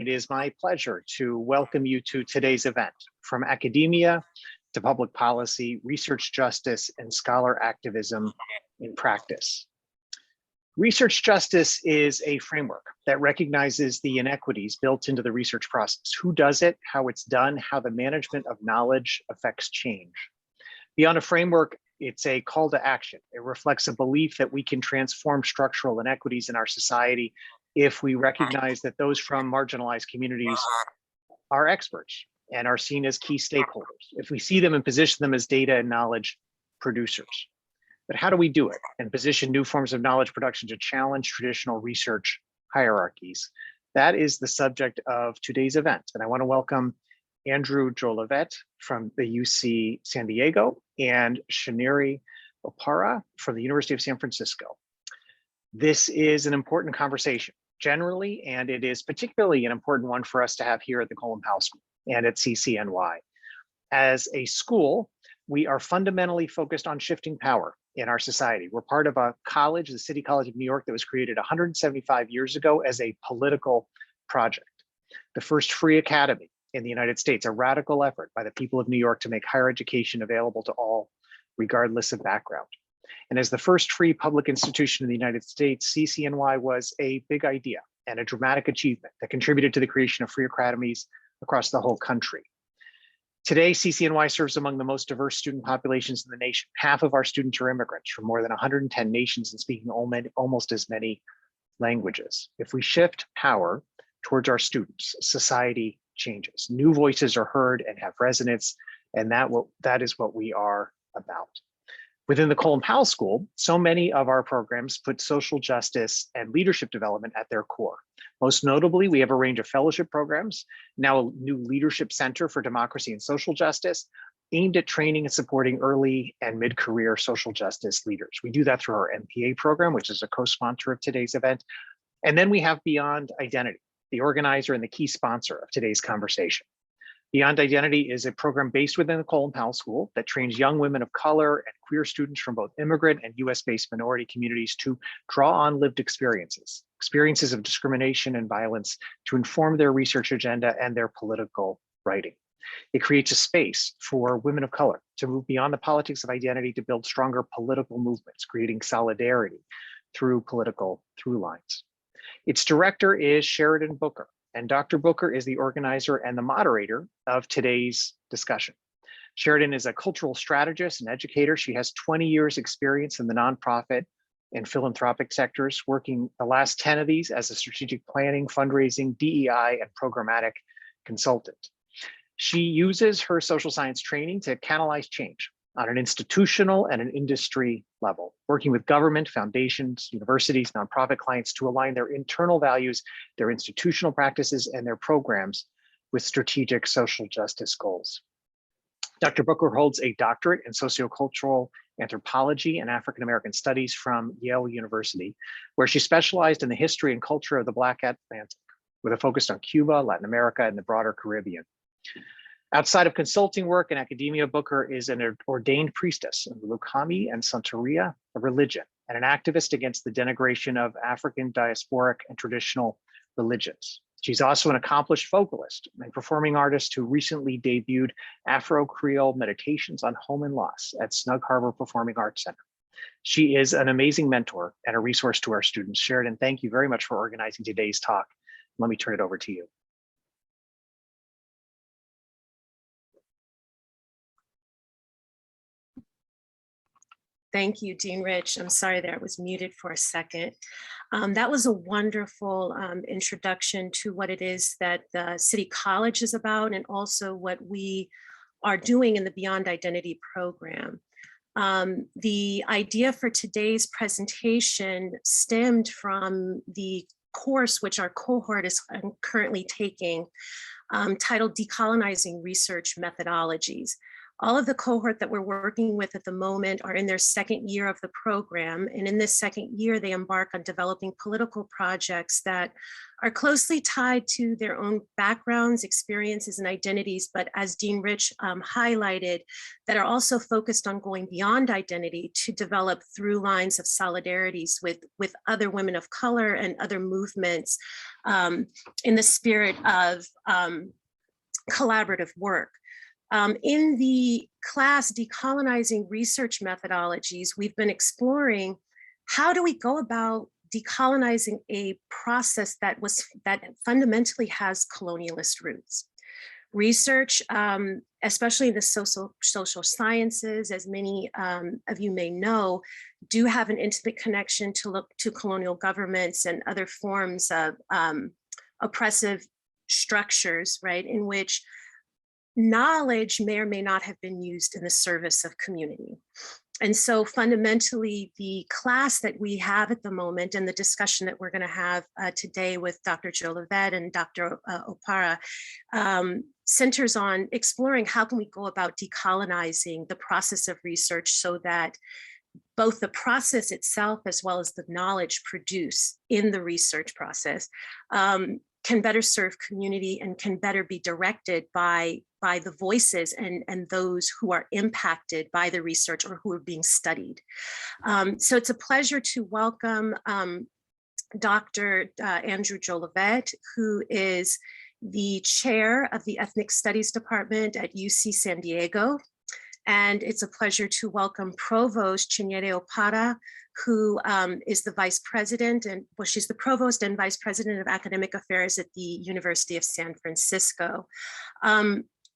It is my pleasure to welcome you to today's event, From Academia to Public Policy, Research Justice, and Scholar Activism in Practice. Research justice is a framework that recognizes the inequities built into the research process: who does it, how it's done, how the management of knowledge affects change. Beyond a framework, it's a call to action. It reflects a belief that we can transform structural inequities in our society if we recognize that those from marginalized communities are experts and are seen as key stakeholders, if we see them and position them as data and knowledge producers. But how do we do it and position new forms of knowledge production to challenge traditional research hierarchies? That is the subject of today's event. And I want to welcome Andrew Jolivet from the UC San Diego and Shaniri Opara from the University of San Francisco. This is an important conversation generally, and it is particularly an important one for us to have here at the Colin Powell School and at CCNY. As a school, we are fundamentally focused on shifting power in our society. We're part of a college, the City College of New York, that was created 175 years ago as a political project. The first free academy in the United States, a radical effort by the people of New York to make higher education available to all, regardless of background. And as the first free public institution in the United States, CCNY was a big idea and a dramatic achievement that contributed to the creation of free academies across the whole country. Today, CCNY serves among the most diverse student populations in the nation. Half of our students are immigrants from more than 110 nations and speaking almost as many languages. If we shift power towards our students, society changes. New voices are heard and have resonance, and that is what we are about. Within the Colin Powell School, so many of our programs put social justice and leadership development at their core. Most notably, we have a range of fellowship programs, now a new leadership center for democracy and social justice, aimed at training and supporting early and mid-career social justice leaders. We do that through our MPA program, which is a co-sponsor of today's event. And then we have Beyond Identity, the organizer and the key sponsor of today's conversation. Beyond Identity is a program based within the Colin Powell School that trains young women of color and queer students from both immigrant and US-based minority communities to draw on lived experiences of discrimination and violence to inform their research agenda and their political writing. It creates a space for women of color to move beyond the politics of identity to build stronger political movements, creating solidarity through political through lines. Its director is Sheridan Booker. And Dr. Booker is the organizer and the moderator of today's discussion. Sheridan is a cultural strategist and educator. She has 20 years experience in the nonprofit and philanthropic sectors, working the last 10 of these as a strategic planning, fundraising, DEI, and programmatic consultant. She uses her social science training to catalyze change on an institutional and an industry level, working with government, foundations, universities, nonprofit clients to align their internal values, their institutional practices, and their programs with strategic social justice goals. Dr. Booker holds a doctorate in sociocultural anthropology and African American studies from Yale University, where she specialized in the history and culture of the Black Atlantic, with a focus on Cuba, Latin America, and the broader Caribbean. Outside of consulting work and academia, Booker is an ordained priestess of Lukami and Santeria, a religion, and an activist against the denigration of African diasporic and traditional religions. She's also an accomplished vocalist and performing artist who recently debuted Afro-Creole Meditations on Home and Loss at Snug Harbor Performing Arts Center. She is an amazing mentor and a resource to our students. Sheridan, thank you very much for organizing today's talk. Let me turn it over to you. Thank you, Dean Rich. I'm sorry that I was muted for a second. That was a wonderful introduction to what it is that the City College is about and also what we are doing in the Beyond Identity program. The idea for today's presentation stemmed from the course which our cohort is currently taking, titled Decolonizing Research Methodologies. All of the cohort that we're working with at the moment are in their second year of the program. And in this second year, they embark on developing political projects that are closely tied to their own backgrounds, experiences, and identities, but as Dean Rich highlighted, that are also focused on going beyond identity to develop through lines of solidarities with other women of color and other movements in the spirit of collaborative work. In the class Decolonizing Research Methodologies, we've been exploring how do we go about decolonizing a process that fundamentally has colonialist roots. Research, especially in the social sciences, as many of you may know, do have an intimate connection to colonial governments and other forms of oppressive structures, right, in which knowledge may or may not have been used in the service of community. And so fundamentally, the class that we have at the moment and the discussion that we're going to have today with Dr. Joe Levette and Dr. Opara centers on exploring how can we go about decolonizing the process of research so that both the process itself as well as the knowledge produced in the research process can better serve community and can better be directed by the voices and those who are impacted by the research or who are being studied. So it's a pleasure to welcome Dr. Andrew Joe Levette, who is the chair of the Ethnic Studies Department at UC San Diego. And it's a pleasure to welcome Provost Chinyere Opara, who is the vice president, and well, she's the provost and vice president of academic affairs at the University of San Francisco.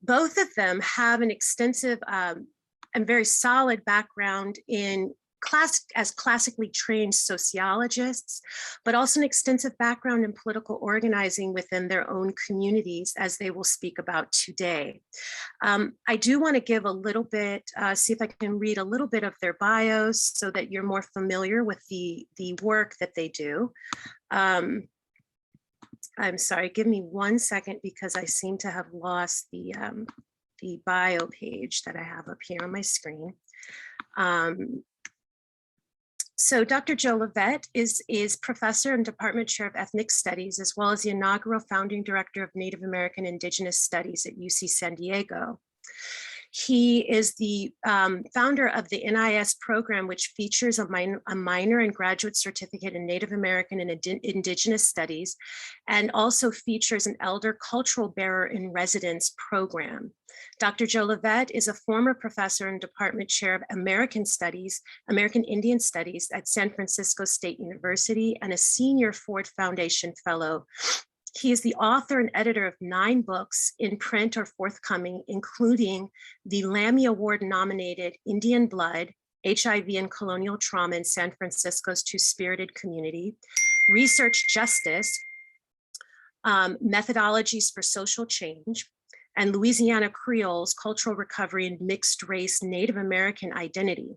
Both of them have an extensive and very solid background in as classically trained sociologists, but also an extensive background in political organizing within their own communities, as they will speak about today. I do want to give a little bit, see if I can read a little bit of their bios so that you're more familiar with the work that they do. I'm sorry, give me 1 second because I seem to have lost the bio page that I have up here on my screen. So Dr. Joe Levette is professor and department chair of ethnic studies, as well as the inaugural founding director of Native American Indigenous Studies at UC San Diego. He is the founder of the NIS program, which features a minor and graduate certificate in Native American and Indigenous Studies, and also features an elder cultural bearer in residence program. Dr. Joe Levette is a former professor and department chair of American Studies, American Indian Studies at San Francisco State University, and a senior Ford Foundation fellow. He is the author and editor of 9 books in print or forthcoming, including the Lammy Award nominated Indian Blood, HIV and Colonial Trauma in San Francisco's Two-Spirited Community, Research Justice, Methodologies for Social Change, and Louisiana Creoles, Cultural Recovery and Mixed Race Native American Identity.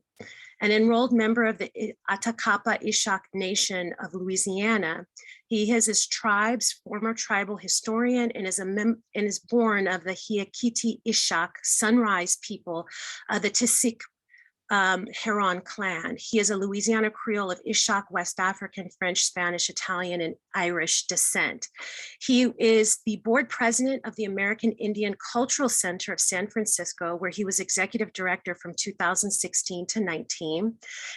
An enrolled member of the Atacapa Ishak Nation of Louisiana, he is his tribe's former tribal historian and is born of the Hiakiti Ishak Sunrise people, the Tisik Heron clan. He is a Louisiana Creole of Ishak, West African, French, Spanish, Italian, and Irish descent. He is the board president of the American Indian Cultural Center of San Francisco, where he was executive director from 2016 to 19.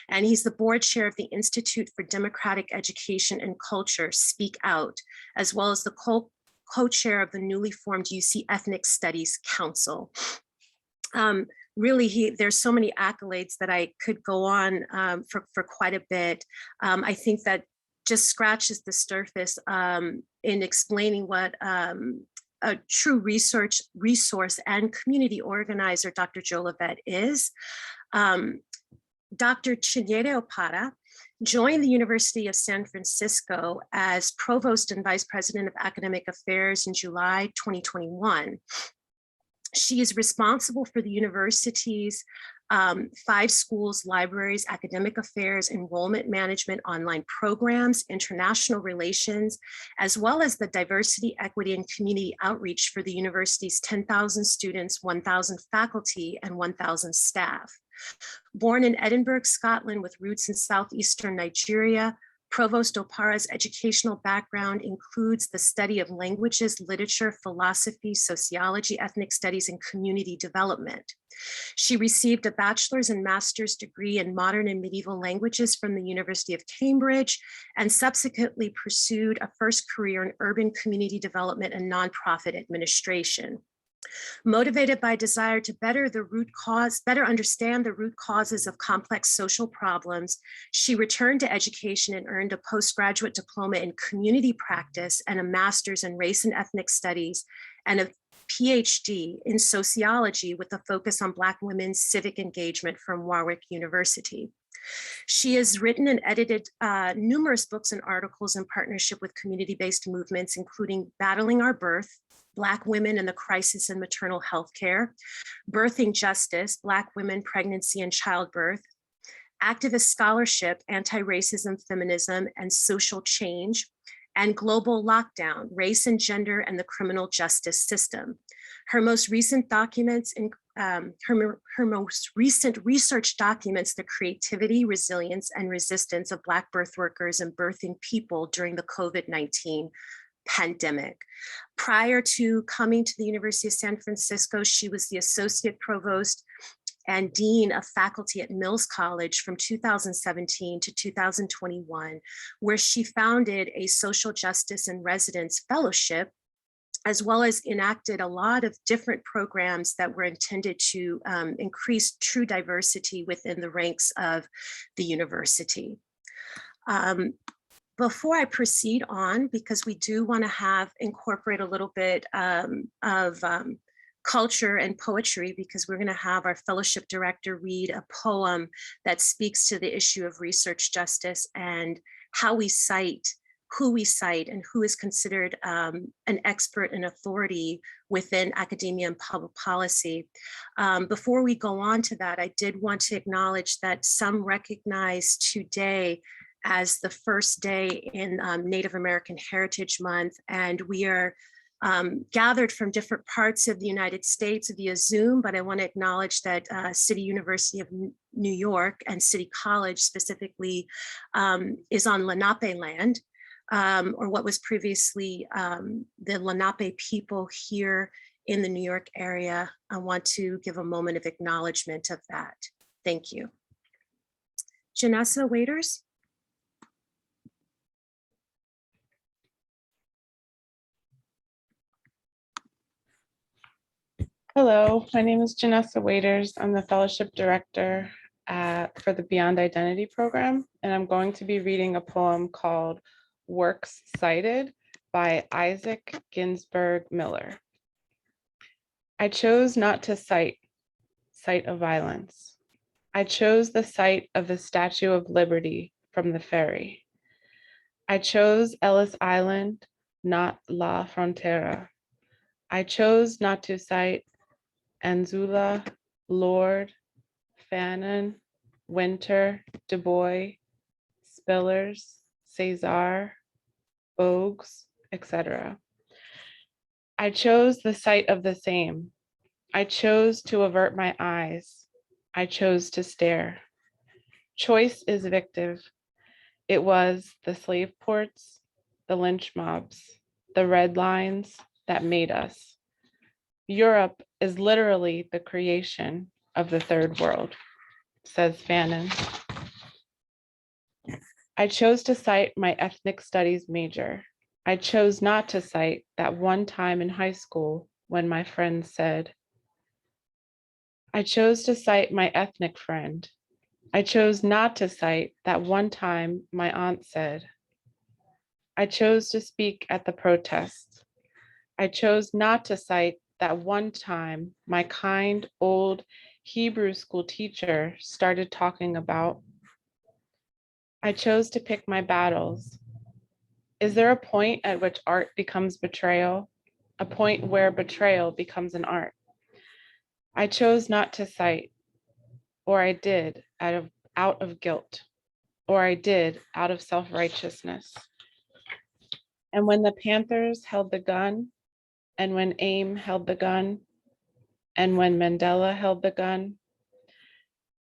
And he's the board chair of the Institute for Democratic Education and Culture, Speak Out, as well as the co-chair of the newly formed UC Ethnic Studies Council. Really, there's so many accolades that I could go on for quite a bit. I think that just scratches the surface in explaining what a true resource and community organizer Dr. Joe Levette is. Dr. Chinyere Opara joined the University of San Francisco as provost and vice president of academic affairs in July 2021. She is responsible for the university's 5 schools, libraries, academic affairs, enrollment management, online programs, international relations, as well as the diversity, equity, and community outreach for the university's 10,000 students, 1,000 faculty, and 1,000 staff. Born in Edinburgh, Scotland, with roots in southeastern Nigeria, Provost Opara's educational background includes the study of languages, literature, philosophy, sociology, ethnic studies, and community development. She received a bachelor's and master's degree in modern and medieval languages from the University of Cambridge, and subsequently pursued a first career in urban community development and nonprofit administration. Motivated by desire to better understand the root causes of complex social problems, she returned to education and earned a postgraduate diploma in community practice and a master's in race and ethnic studies and a PhD in sociology with a focus on Black women's civic engagement from Warwick University. She has written and edited numerous books and articles in partnership with community-based movements, including Battling Our Birth, Black Women and the Crisis in Maternal Health Care, Birthing Justice, Black Women, Pregnancy and Childbirth, Activist Scholarship, Anti-Racism, Feminism and Social Change, and Global Lockdown, Race and Gender and the Criminal Justice System. Her most recent documents, her most recent research documents the creativity, resilience, and resistance of Black birth workers and birthing people during the COVID-19 pandemic. Prior to coming to the University of San Francisco, she was the Associate Provost and Dean of Faculty at Mills College from 2017 to 2021, where she founded a social justice and residence fellowship, as well as enacted a lot of different programs that were intended to increase true diversity within the ranks of the university. Before I proceed on, because we do want to incorporate a little bit of culture and poetry, because we're going to have our fellowship director read a poem that speaks to the issue of research justice and how we cite, who we cite, and who is considered an expert and authority within academia and public policy. Before we go on to that, I did want to acknowledge that some recognize today as the first day in Native American Heritage Month, and we are gathered from different parts of the United States via Zoom, but I want to acknowledge that City University of New York and City College specifically is on Lenape land, or what was previously the Lenape people here in the New York area. I want to give a moment of acknowledgement of that. Thank you. Janessa Waiters. Hello, my name is Janessa Waiters. I'm the Fellowship Director for the Beyond Identity program, and I'm going to be reading a poem called Works Cited by Isaac Ginsberg Miller. I chose not to cite a violence. I chose the site of the Statue of Liberty from the ferry. I chose Ellis Island, not La Frontera. I chose not to cite Anzula, Lord, Fanon, Winter, Du Bois, Spillers, Cesar, Bogues, etc. I chose the sight of the same. I chose to avert my eyes. I chose to stare. Choice is victive. It was the slave ports, the lynch mobs, the red lines that made us. Europe is literally the creation of the third world, says Fanon. I chose to cite my ethnic studies major. I chose not to cite that one time in high school when my friend said, I chose to cite my ethnic friend. I chose not to cite that one time my aunt said, I chose to speak at the protests. I chose not to cite that one time my kind old Hebrew school teacher started talking about. I chose to pick my battles. Is there a point at which art becomes betrayal? A point where betrayal becomes an art? I chose not to cite, or I did out of guilt, or I did out of self-righteousness. And when the Panthers held the gun, and when AIM held the gun, and when Mandela held the gun,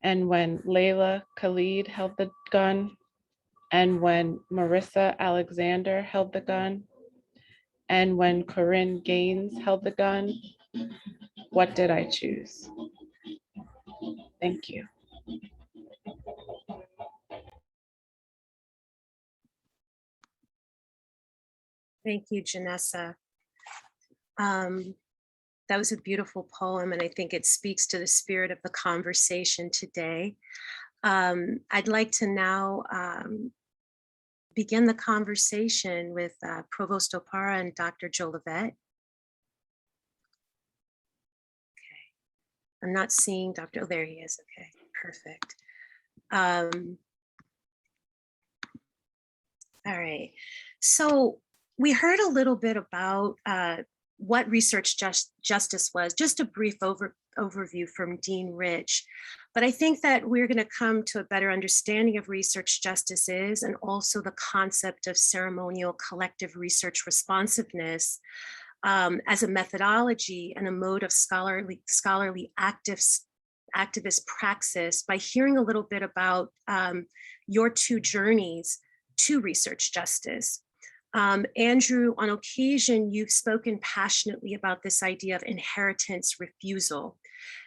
and when Layla Khalid held the gun, and when Marissa Alexander held the gun, and when Corinne Gaines held the gun, what did I choose? Thank you. Thank you, Janessa. That was a beautiful poem, and I think it speaks to the spirit of the conversation today. I'd like to now begin the conversation with Provost Opara and Dr. Jolivet. Okay, I'm not seeing Dr. Oh, there he is. Okay, perfect. All right, so we heard a little bit about what research justice was, just a brief overview from Dean Rich. But I think that we're going to come to a better understanding of research justice is, and also the concept of ceremonial collective research responsiveness as a methodology and a mode of scholarly activist praxis by hearing a little bit about your two journeys to research justice. Andrew, on occasion, you've spoken passionately about this idea of inheritance refusal.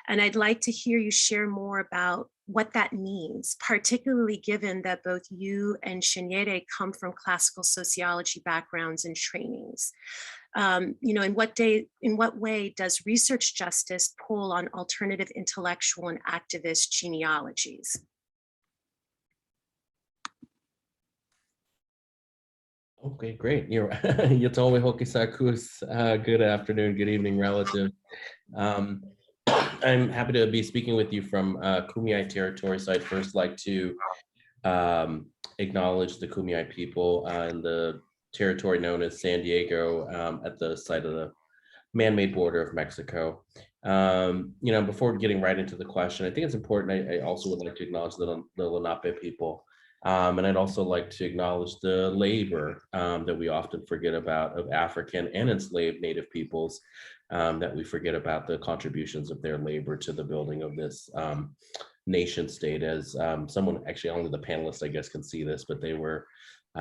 And I'd like to hear you share more about what that means, particularly given that both you and Shinyere come from classical sociology backgrounds and trainings. In what way does research justice pull on alternative intellectual and activist genealogies? Okay, great. Yatomi Hokisakus. Good afternoon, good evening, relative. I'm happy to be speaking with you from Kumeyaay territory. So I'd first like to acknowledge the Kumeyaay people in the territory known as San Diego at the site of the man-made border of Mexico. Before getting right into the question, I think it's important. I also would like to acknowledge the Lenape people. And I'd also like to acknowledge the labor that we often forget about of African and enslaved Native peoples, that we forget about the contributions of their labor to the building of this nation state. As someone, actually only the panelists I guess can see this, but they were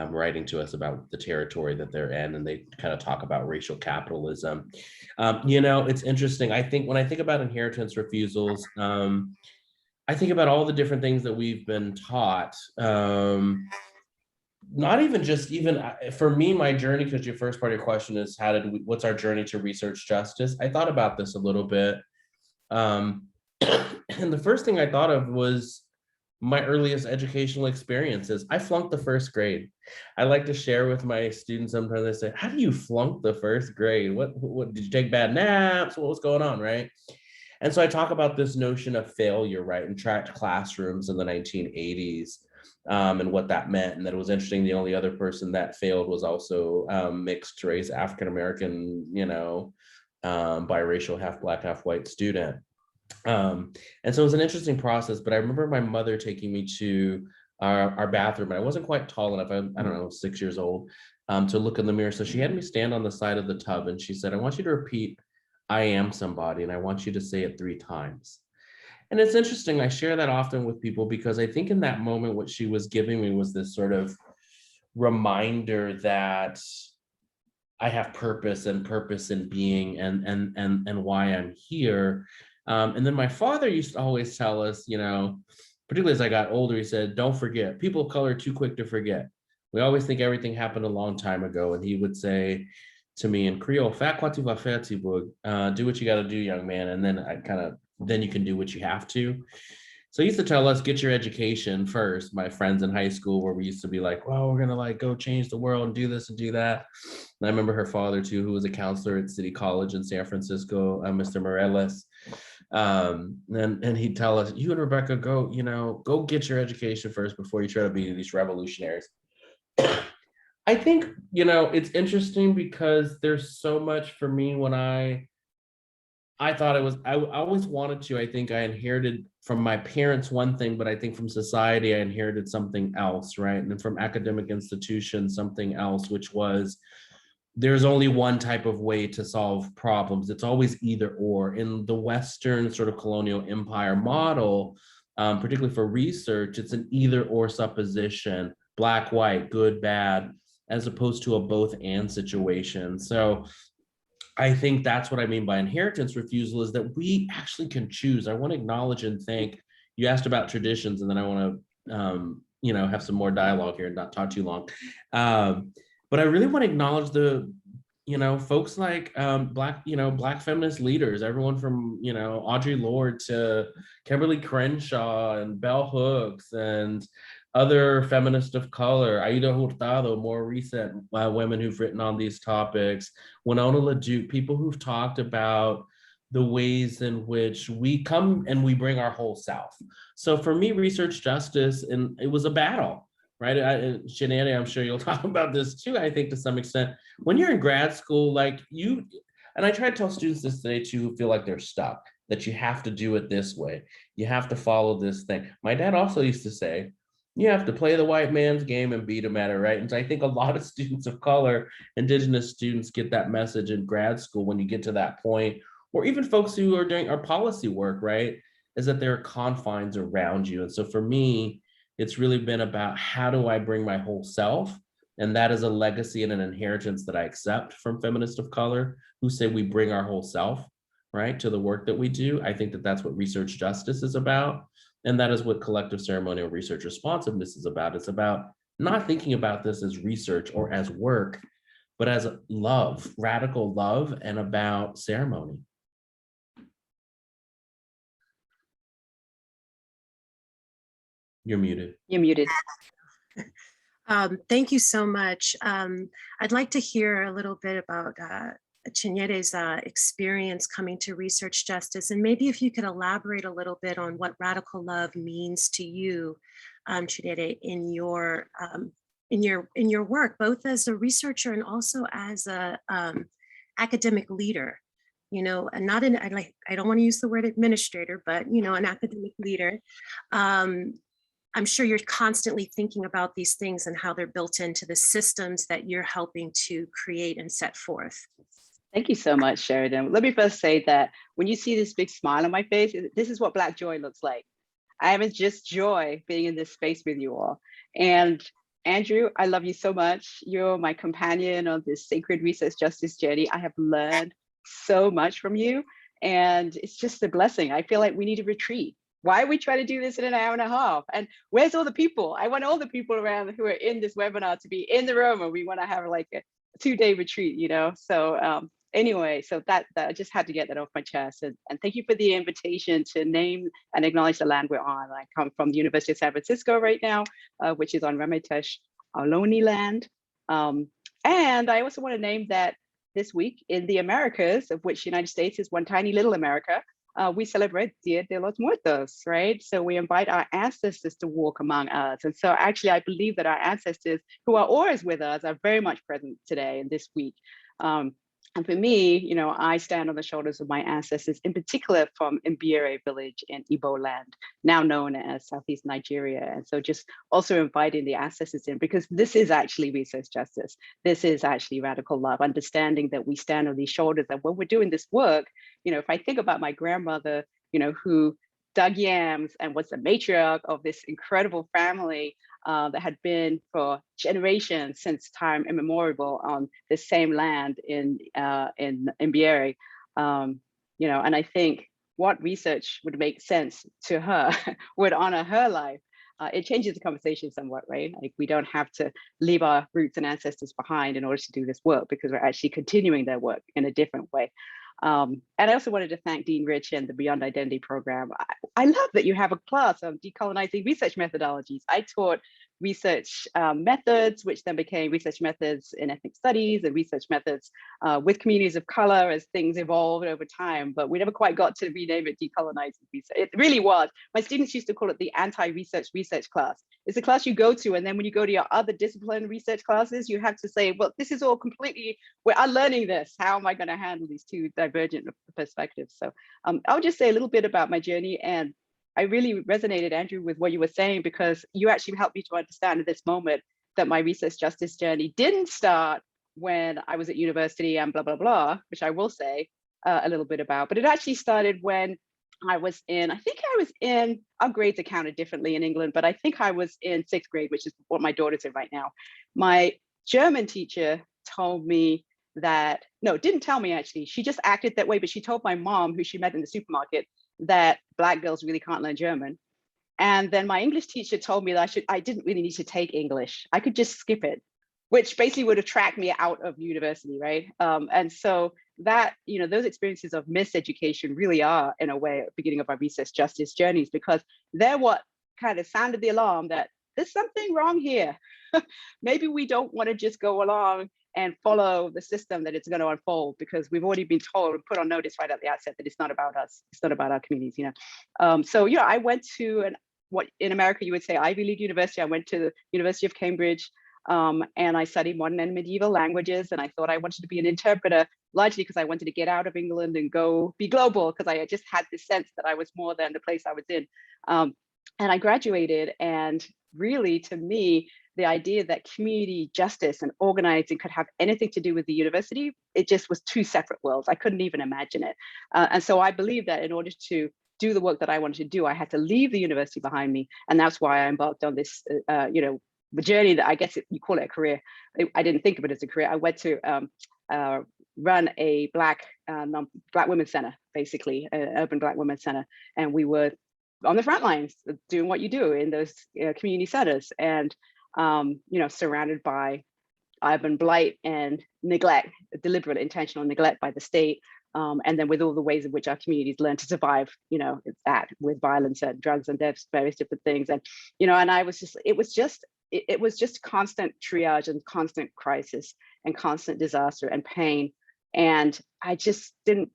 writing to us about the territory that they're in, and they kind of talk about racial capitalism. It's interesting. I think when I think about inheritance refusals, I think about all the different things that we've been taught. Not even for me, my journey, because your first part of your question is what's our journey to research justice? I thought about this a little bit. And the first thing I thought of was my earliest educational experiences. I flunked the first grade. I like to share with my students sometimes. I say, how do you flunk the first grade? What did you take bad naps? What was going on, right? And so I talk about this notion of failure, right, in tracked classrooms in the 1980s, and what that meant. And that it was interesting, the only other person that failed was also mixed race, African-American, biracial, half Black, half white student. And so it was an interesting process, but I remember my mother taking me to our bathroom, and I wasn't quite tall enough, I don't know, 6 years old, to look in the mirror. So she had me stand on the side of the tub, and she said, I want you to repeat, I am somebody, and I want you to say it 3 times. And it's interesting, I share that often with people because I think in that moment, what she was giving me was this sort of reminder that I have purpose in being and why I'm here. And then my father used to always tell us, particularly as I got older, he said, don't forget, people of color are too quick to forget. We always think everything happened a long time ago. And he would say to me in Creole, do what you got to do, young man. And then then you can do what you have to. So he used to tell us, get your education first. My friends in high school, where we used to be like, well, we're going to go change the world and do this and do that. And I remember her father too, who was a counselor at City College in San Francisco, Mr. Moreles. And he'd tell us, you and Rebecca, go get your education first before you try to be these revolutionaries. I think, it's interesting because there's so much for me when I thought I always wanted to. I think I inherited from my parents one thing, but I think from society, I inherited something else, right? And then from academic institutions, something else, which was there's only one type of way to solve problems. It's always either or. In the Western sort of colonial empire model, particularly for research, it's an either or supposition. black, white, good, bad, as opposed to a both and situation. So I think that's what I mean by inheritance refusal, is that we actually can choose. I want to acknowledge and thank, you asked about traditions, and then I want to, have some more dialogue here and not talk too long. But I really want to acknowledge the, folks like Black feminist leaders, everyone from, Audre Lorde to Kimberly Crenshaw and Bell Hooks and other feminists of color, Aida Hurtado, more recent women who've written on these topics, Winona LaDuke, people who've talked about the ways in which we come and we bring our whole self. So for me, research justice, and it was a battle, right? Sinead, I'm sure you'll talk about this too, I think to some extent. When you're in grad school, and I try to tell students this today too, who feel like they're stuck, that you have to do it this way. You have to follow this thing. My dad also used to say, you have to play the white man's game and beat him at it, right? And so I think a lot of students of color, Indigenous students, get that message in grad school when you get to that point, or even folks who are doing our policy work, right? Is that there are confines around you. And so for me, it's really been about how do I bring my whole self? And that is a legacy and an inheritance that I accept from feminists of color who say we bring our whole self, right, to the work that we do. I think that that's what research justice is about. And that is what collective ceremonial research responsiveness is about. It's about not thinking about this as research or as work, but as love, radical love, and about ceremony. You're muted. You're muted. Thank you so much. I'd like to hear a little bit about Chinyere's experience coming to research justice, and maybe if you could elaborate a little bit on what radical love means to you, Chinyere, in your work, both as a researcher and also as a academic leader. And not I don't want to use the word administrator, but an academic leader. I'm sure you're constantly thinking about these things and how they're built into the systems that you're helping to create and set forth. Thank you so much, Sheridan. Let me first say that when you see this big smile on my face, this is what Black joy looks like. I have just joy being in this space with you all. And Andrew, I love you so much. You're my companion on this sacred research justice journey. I have learned so much from you, and it's just a blessing. I feel like we need a retreat. Why are we trying to do this in an hour and a half? And where's all the people? I want all the people around who are in this webinar to be in the room, and we want to have like a 2-day retreat, So anyway, so that I just had to get that off my chest. And thank you for the invitation to name and acknowledge the land we're on. I come from the University of San Francisco right now, which is on Ramaytush Ohlone land. And I also want to name that this week in the Americas, of which the United States is one tiny little America, we celebrate Dia de los Muertos, right? So we invite our ancestors to walk among us. And so actually, I believe that our ancestors who are always with us are very much present today and this week. And for me, I stand on the shoulders of my ancestors, in particular from Mbiere village in Igbo land, now known as Southeast Nigeria. And so just also inviting the ancestors in, because this is actually research justice. This is actually radical love, understanding that we stand on these shoulders. And when we're doing this work, if I think about my grandmother, who dug yams and was the matriarch of this incredible family that had been for generations since time immemorial on the same land in Mbiere, and I think what research would make sense to her would honor her life. It changes the conversation somewhat, right? Like we don't have to leave our roots and ancestors behind in order to do this work, because we're actually continuing their work in a different way. And I also wanted to thank Dean Rich and the Beyond Identity program. I love that you have a class of decolonizing research methodologies. I taught research methods, which then became research methods in ethnic studies and research methods with communities of color as things evolved over time, but we never quite got to rename it decolonizing research. It really was. My students used to call it the anti-research class. It's a class you go to, and then when you go to your other discipline research classes, you have to say, well, this is all completely, we're unlearning this. How am I going to handle these two divergent perspectives? So I'll just say a little bit about my journey. And I really resonated, Andrew, with what you were saying, because you actually helped me to understand at this moment that my research justice journey didn't start when I was at university and blah, blah, blah, which I will say a little bit about, but it actually started when I think I was in, our grades are counted differently in England, but I think I was in 6th grade, which is what my daughter's in right now. My German teacher told me that, no, didn't tell me actually, she just acted that way, but she told my mom, who she met in the supermarket, that Black girls really can't learn German. And then my English teacher told me that I didn't really need to take English. I could just skip it, which basically would have tracked me out of university, right? And so that, those experiences of miseducation really are, in a way, a beginning of our research justice journeys, because they're what kind of sounded the alarm that there's something wrong here. Maybe we don't want to just go along and follow the system that it's going to unfold, because we've already been told and put on notice right at the outset that it's not about us, it's not about our communities, So I went to what in America you would say Ivy League university. I went to the University of Cambridge, and I studied modern and medieval languages, and I thought I wanted to be an interpreter, largely because I wanted to get out of England and go be global, because I just had this sense that I was more than the place I was in. And I graduated, and really, to me, the idea that community justice and organizing could have anything to do with the university, it just was two separate worlds. I couldn't even imagine it. And so I believe that in order to do the work that I wanted to do, I had to leave the university behind me. And that's why I embarked on this, the journey that I guess you call it a career. I didn't think of it as a career. I went to run a Black Women's Center, basically, an urban Black Women's Center. And we were on the front lines doing what you do in those community centers, and surrounded by urban blight and neglect, deliberate intentional neglect by the state. And then with all the ways in which our communities learn to survive, that with violence and drugs and deaths, various different things. And, and I was just, it was just constant triage and constant crisis and constant disaster and pain. And I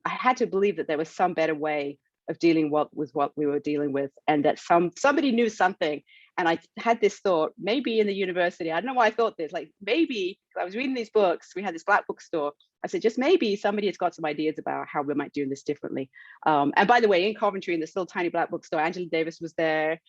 had to believe that there was some better way of dealing with what we were dealing with, and that somebody knew something. And I had this thought, maybe in the university, I don't know why I thought this, like maybe I was reading these books, we had this Black bookstore. I said, just maybe somebody has got some ideas about how we might do this differently. And by the way, in Coventry, in this little tiny Black bookstore, Angela Davis was there,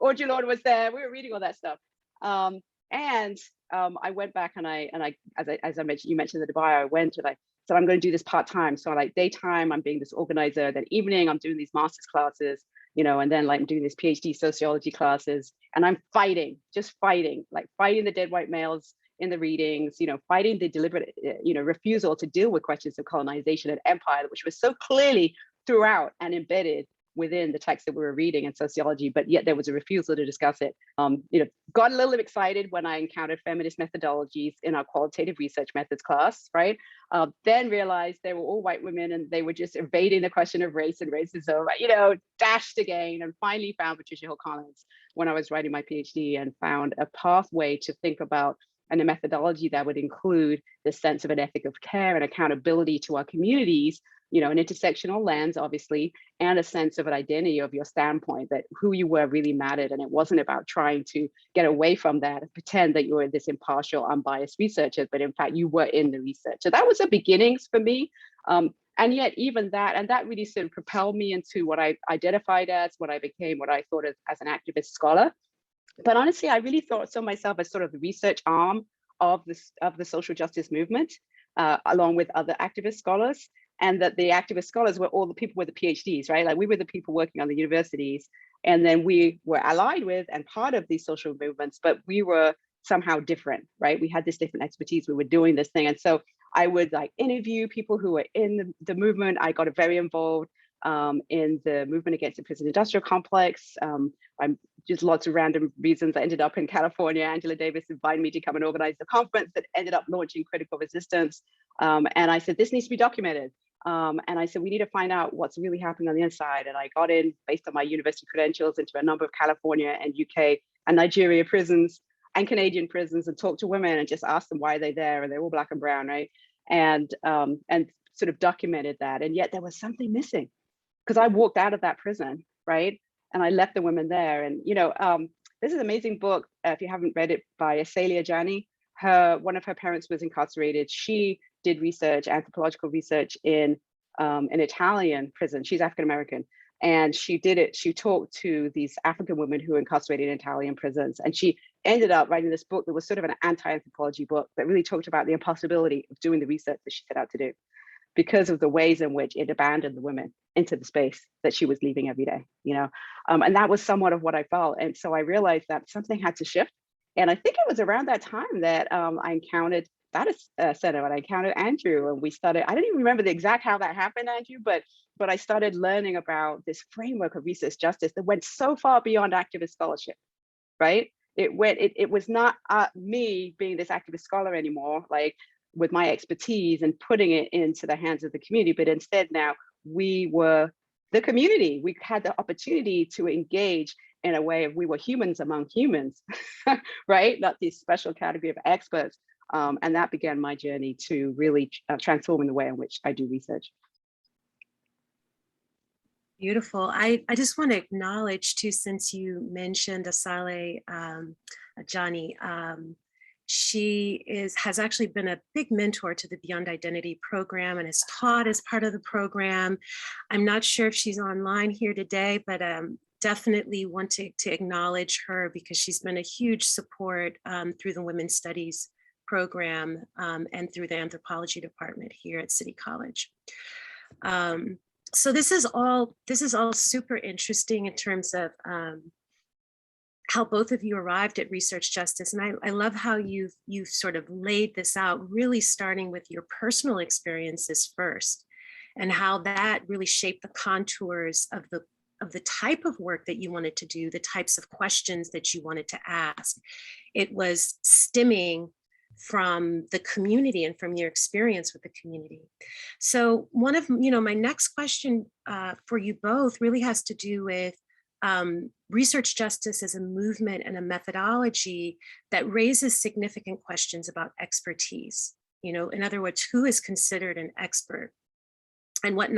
Audre Lorde was there, we were reading all that stuff. I went back and as I mentioned, you mentioned the Dubai, I went and I said, I'm going to do this part-time. So like daytime, I'm being this organizer, then evening, I'm doing these master's classes, and then like I'm doing this PhD sociology classes, and I'm fighting the dead white males in the readings, fighting the deliberate, refusal to deal with questions of colonization and empire, which was so clearly throughout and embedded within the text that we were reading in sociology, but yet there was a refusal to discuss it. Got a little excited when I encountered feminist methodologies in our qualitative research methods class, right? Then realized they were all white women and they were just evading the question of race and racism, dashed again, and finally found Patricia Hill Collins when I was writing my PhD, and found a pathway to think about and a methodology that would include the sense of an ethic of care and accountability to our communities, an intersectional lens, obviously, and a sense of an identity of your standpoint, that who you were really mattered. And it wasn't about trying to get away from that and pretend that you were this impartial, unbiased researcher, but in fact, you were in the research. So that was the beginnings for me. And yet even that, and that really sort of propelled me into what I identified as, what I became, what I thought of as an activist scholar. But honestly, I really saw myself as sort of the research arm of the social justice movement, along with other activist scholars. And that the activist scholars were all the people with the PhDs, right? Like we were the people working on the universities, and then we were allied with and part of these social movements, but we were somehow different, right? We had this different expertise, we were doing this thing. And so I would like interview people who were in the movement. I got very involved in the movement against the prison industrial complex. I'm just lots of random reasons. I ended up in California. Angela Davis invited me to come and organize the conference that ended up launching Critical Resistance. And I said, this needs to be documented. And I said, we need to find out what's really happening on the inside. And I got in, based on my university credentials, into a number of California and UK and Nigeria prisons and Canadian prisons, and talked to women and just asked them why they're there. And they're all Black and brown, right? And sort of documented that. And yet there was something missing, because I walked out of that prison, right? And I left the women there. And, this is an amazing book, if you haven't read it, by Asalia Jani. One of her parents was incarcerated. She did research, anthropological research in an Italian prison. She's African-American. And she talked to these African women who were incarcerated in Italian prisons. And she ended up writing this book that was sort of an anti-anthropology book that really talked about the impossibility of doing the research that she set out to do. because of the ways in which it abandoned the women into the space that she was leaving every day, you know? And that was somewhat of what I felt. And so I realized that something had to shift. And I think it was around that time that I encountered DataCenter, and I encountered Andrew, and we started, I don't even remember the exact how that happened, Andrew, but I started learning about this framework of research justice that went so far beyond activist scholarship, right? It was not me being this activist scholar anymore, like with my expertise and putting it into the hands of the community, but instead now we were the community. We had the opportunity to engage in a way of we were humans among humans, right? Not this special category of experts. And that began my journey to really transforming the way in which I do research. Beautiful. I just want to acknowledge too, since you mentioned Asale Ajani, she has actually been a big mentor to the Beyond Identity program and has taught as part of the program. I'm not sure if she's online here today, but definitely want to acknowledge her because she's been a huge support through the Women's Studies program and through the anthropology department here at City College. So this is all super interesting in terms of how both of you arrived at research justice. And I love how you've sort of laid this out, really starting with your personal experiences first, and how that really shaped the contours of the type of work that you wanted to do, the types of questions that you wanted to ask. It was stemming from the community and from your experience with the community. So one of my next question for you both really has to do with research justice as a movement and a methodology that raises significant questions about expertise. In other words, who is considered an expert and what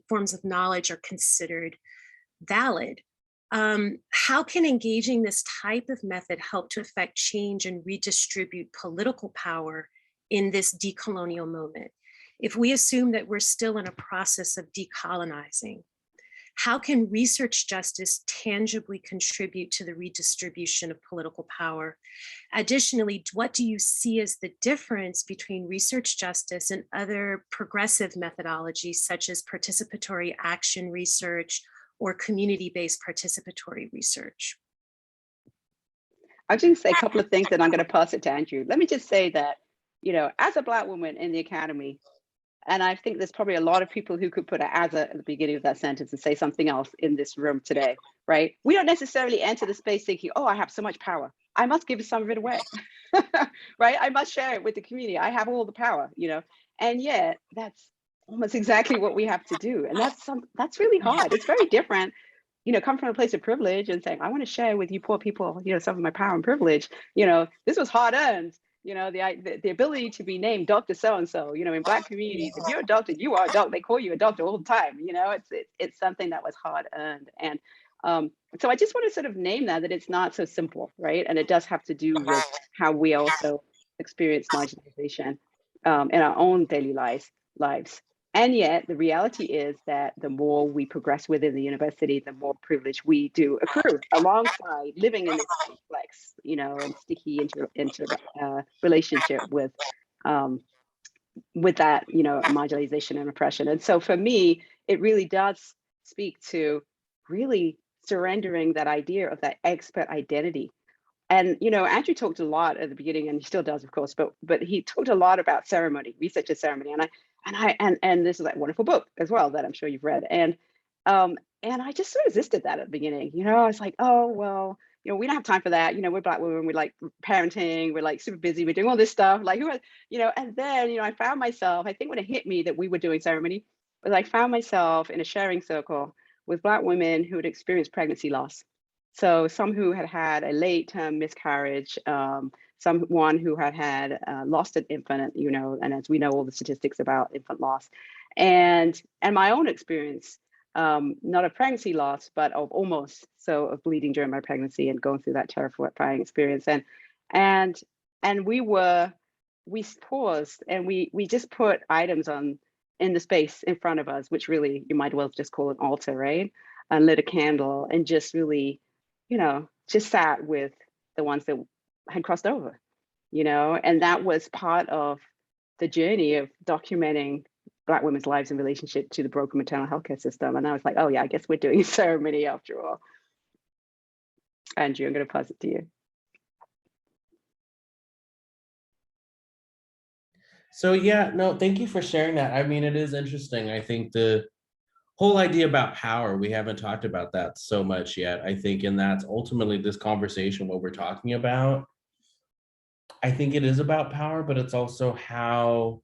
forms of knowledge are considered valid? How can engaging this type of method help to affect change and redistribute political power in this decolonial moment? If we assume that we're still in a process of decolonizing, how can research justice tangibly contribute to the redistribution of political power? Additionally, what do you see as the difference between research justice and other progressive methodologies such as participatory action research or community-based participatory research? I'll just say a couple of things, and I'm going to pass it to Andrew. Let me just say that, as a Black woman in the academy, and I think there's probably a lot of people who could put an as at the beginning of that sentence and say something else in this room today, right? We don't necessarily enter the space thinking, oh, I have so much power, I must give some of it away, right? I must share it with the community. I have all the power, and yet that's almost exactly what we have to do. And that's really hard. It's very different, come from a place of privilege and saying, I want to share with you poor people, some of my power and privilege. This was hard earned. The ability to be named Dr. So-and-so, in Black communities, if you're a doctor, you are a doctor. They call you a doctor all the time. It's something that was hard earned. And so I just want to sort of name that it's not so simple, right? And it does have to do with how we also experience marginalization in our own daily lives. And yet the reality is that the more we progress within the university, the more privilege we do accrue alongside living in this complex, and sticky relationship with that, marginalization and oppression. And so for me, it really does speak to really surrendering that idea of that expert identity. And, Andrew talked a lot at the beginning, and he still does, of course, but he talked a lot about ceremony, research as ceremony. And this is a wonderful book as well that I'm sure you've read. And I just resisted that at the beginning. I was like, oh, well, we don't have time for that. We're Black women, we're like parenting, we're like super busy, we're doing all this stuff. Like, and then, I found myself, I think when it hit me that we were doing ceremony, was I found myself in a sharing circle with Black women who had experienced pregnancy loss. So some who had had a late term miscarriage, someone who had lost an infant, and as we know all the statistics about infant loss, and my own experience, not of pregnancy loss, but of of bleeding during my pregnancy and going through that terrifying experience. And we paused and we just put items in the space in front of us, which really you might well just call an altar, right? And lit a candle and just really, just sat with the ones that had crossed over, and that was part of the journey of documenting Black women's lives in relationship to the broken maternal health care system. And I was like, oh yeah, I guess we're doing a ceremony after all. Andrew, I'm going to pass it to you. So yeah, no, thank you for sharing that. I mean, it is interesting. I think the whole idea about power, we haven't talked about that so much yet, I think, and that's ultimately this conversation, what we're talking about. I think it is about power, but it's also how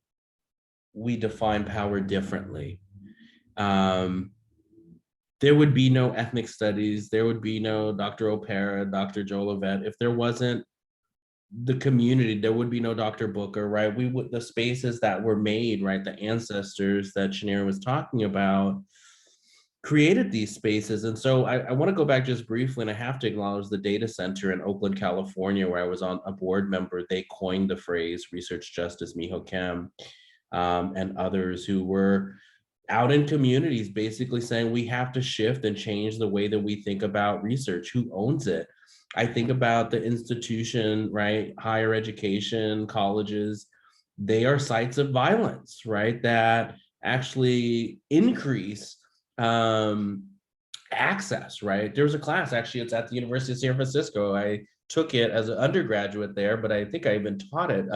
we define power differently. There would be no ethnic studies, there would be no Dr. Opera, Dr. Joel Levette, if there wasn't the community, there would be no Dr. Booker, right? We would, the spaces that were made, right? The ancestors that Shanira was talking about created these spaces. And so I want to go back just briefly, and I have to acknowledge the data center in Oakland, California, where I was on a board member. They coined the phrase research justice, Miho Kim, and others who were out in communities basically saying we have to shift and change the way that we think about research. Who owns it? I think about the institution, right? Higher education, colleges, they are sites of violence, right? That actually increase access, right? There was a class, actually, it's at the University of San Francisco. I took it as an undergraduate there, but I think I even taught it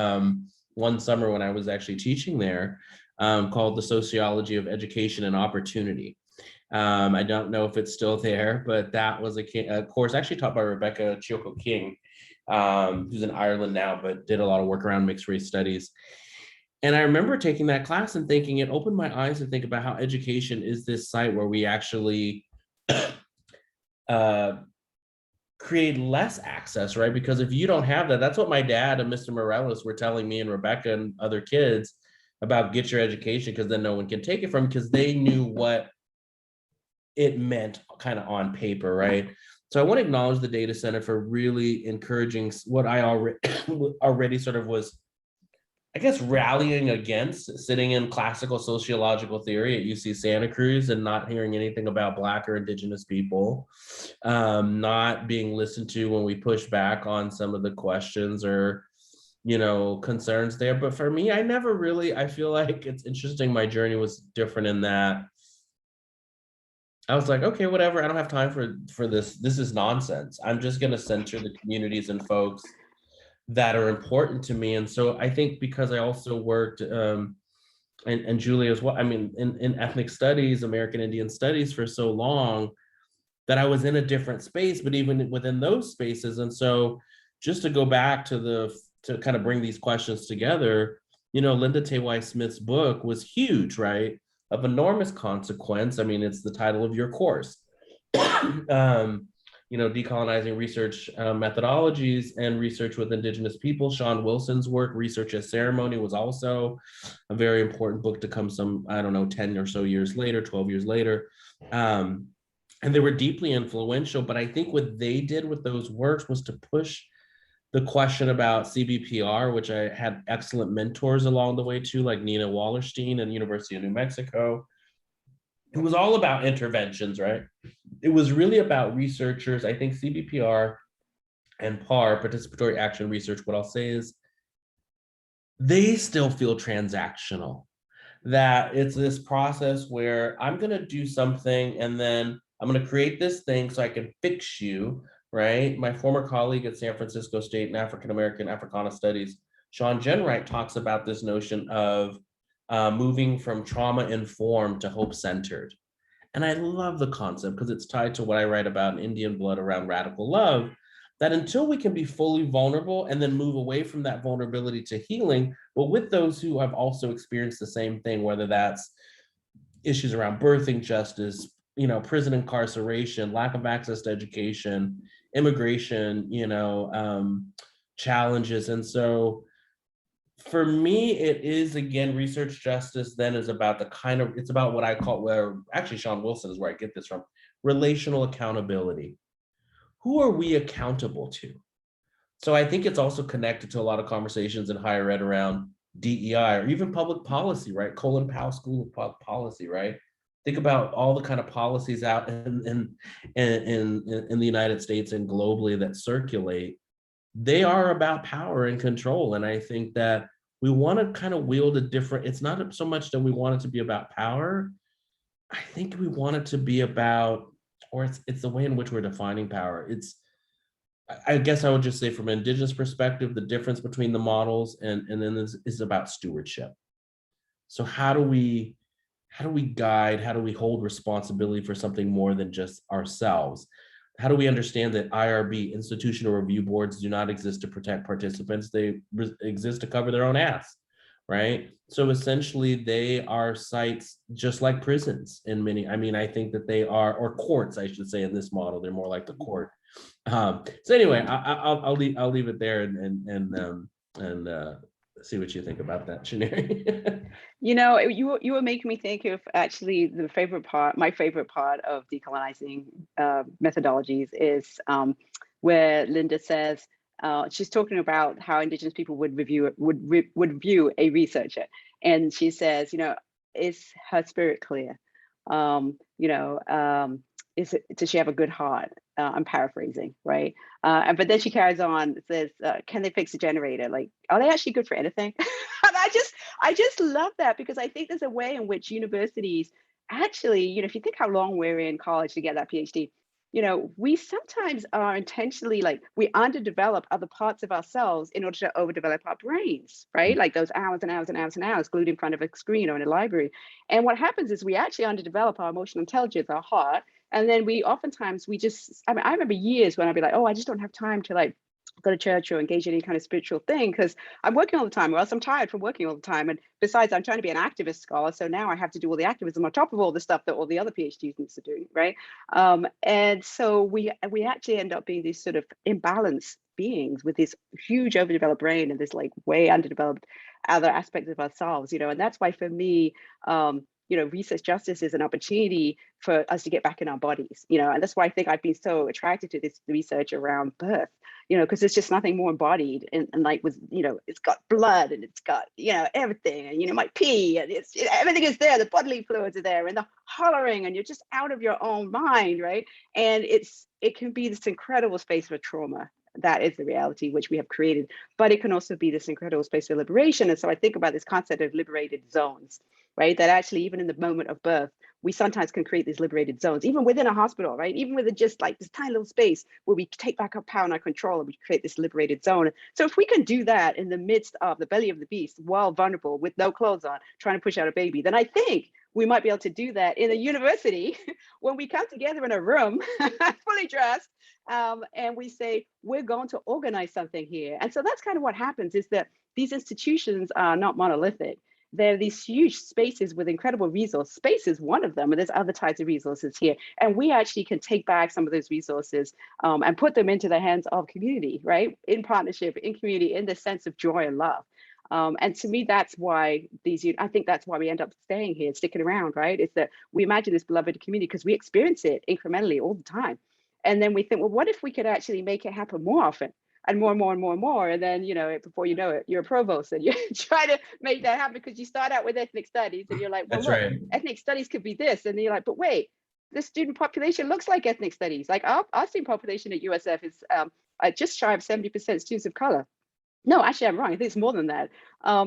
one summer when I was actually teaching there, called The Sociology of Education and Opportunity. I don't know if it's still there, but that was a course actually taught by Rebecca Chioko King, who's in Ireland now, but did a lot of work around mixed race studies. And I remember taking that class and thinking, it opened my eyes to think about how education is this site where we actually create less access, right? Because if you don't have that, that's what my dad and Mr. Morales were telling me and Rebecca and other kids about, get your education, because then no one can take it from, because they knew what it meant kind of on paper, right? So I want to acknowledge the data center for really encouraging what I already sort of was, I guess, rallying against, sitting in classical sociological theory at UC Santa Cruz and not hearing anything about Black or Indigenous people, not being listened to when we push back on some of the questions or, you know, concerns there. But for me, I feel like it's interesting. My journey was different in that I was like, okay, whatever. I don't have time for this. This is nonsense. I'm just going to center the communities and folks that are important to me. And so I think because I also worked, and Julie as well, I mean, in ethnic studies, American Indian studies for so long, that I was in a different space, but even within those spaces. And so just to go back to kind of bring these questions together, you know, Linda Tay Weiss Smith's book was huge, right? Of enormous consequence. I mean, it's the title of your course. You know, decolonizing research methodologies and research with Indigenous people. Sean Wilson's work, Research as Ceremony, was also a very important book to come some, I don't know, 10 or so years later, 12 years later. And they were deeply influential, but I think what they did with those works was to push the question about CBPR, which I had excellent mentors along the way too, like Nina Wallerstein and University of New Mexico. It was all about interventions, right? It was really about researchers. I think CBPR and PAR, Participatory Action Research, what I'll say is they still feel transactional, that it's this process where I'm going to do something and then I'm going to create this thing so I can fix you, right? My former colleague at San Francisco State in African-American Africana Studies, Sean Jenwright, talks about this notion of moving from trauma-informed to hope-centered. And I love the concept because it's tied to what I write about in Indian Blood around radical love, that until we can be fully vulnerable and then move away from that vulnerability to healing, but with those who have also experienced the same thing, whether that's issues around birthing justice, you know, prison incarceration, lack of access to education, immigration, you know, challenges. And so for me, it is, again, research justice then is about the kind of, it's about what I call, where actually Sean Wilson is where I get this from, relational accountability. Who are we accountable to? So I think it's also connected to a lot of conversations in higher ed around DEI or even public policy, right? Colin Powell School of Public Policy, right? Think about all the kind of policies out in the United States and globally that circulate. They are about power and control. And I think that we want to kind of wield a different, it's not so much that we want it to be about power. I think we want it to be about, or it's the way in which we're defining power. I guess I would just say from an Indigenous perspective, the difference between the models and then this is about stewardship. So how do we guide, how do we hold responsibility for something more than just ourselves? How do we understand that IRB, institutional review boards, do not exist to protect participants? They exist to cover their own ass, right? So essentially they are sites just like prisons in many, I mean, I think that they are, or courts, I should say, in this model, they're more like the court. So anyway, I'll leave it there and see what you think about that, Shaneri. You know, you were making me think of actually my favorite part of decolonizing methodologies is where Linda says, she's talking about how Indigenous people would view a researcher. And she says, you know, is her spirit clear? Does she have a good heart? I'm paraphrasing, right? But then she carries on, says, can they fix a generator? Like, are they actually good for anything? And I just love that, because I think there's a way in which universities actually, you know, if you think how long we're in college to get that PhD, you know, we sometimes are intentionally like, we underdevelop other parts of ourselves in order to overdevelop our brains, right? Like those hours and hours and hours and hours glued in front of a screen or in a library. And what happens is we actually underdevelop our emotional intelligence, our heart. And then we just, I mean, I remember years when I'd be like, oh, I just don't have time to like go to church or engage in any kind of spiritual thing because I'm working all the time, or else I'm tired from working all the time. And besides, I'm trying to be an activist scholar. So now I have to do all the activism on top of all the stuff that all the other PhD students are doing, right? And so we actually end up being these sort of imbalanced beings with this huge overdeveloped brain and this like way underdeveloped other aspects of ourselves, you know. And that's why for me, you know, research justice is an opportunity for us to get back in our bodies, you know, and that's why I think I've been so attracted to this research around birth, you know, because there's just nothing more embodied and like with, you know, it's got blood and it's got, you know, everything, and, you know, my pee and it's, everything is there, the bodily fluids are there and the hollering and you're just out of your own mind, right? And it can be this incredible space for trauma. That is the reality which we have created, but it can also be this incredible space for liberation. And so I think about this concept of liberated zones, right? That actually, even in the moment of birth, we sometimes can create these liberated zones, even within a hospital, right? Even with just like this tiny little space where we take back our power and our control and we create this liberated zone. So if we can do that in the midst of the belly of the beast, while vulnerable, with no clothes on, trying to push out a baby, then I think we might be able to do that in a university when we come together in a room, fully dressed, and we say, we're going to organize something here. And so that's kind of what happens, is that these institutions are not monolithic. They're these huge spaces with incredible resources. Space is one of them, and there's other types of resources here. And we actually can take back some of those resources and put them into the hands of community, right? In partnership, in community, in the sense of joy and love. And to me, that's why I think that's why we end up staying here, sticking around, right? It's that we imagine this beloved community because we experience it incrementally all the time. And then we think, well, what if we could actually make it happen more often? And more and more and more and more. And then, you know, before you know it, you're a provost and you're trying to make that happen because you start out with ethnic studies and you're like, well, That's look, right. ethnic studies could be this. And then you're like, but wait, the student population looks like ethnic studies. Like our student population at USF is just shy of 70% students of color. No, actually, I'm wrong. I think it's more than that.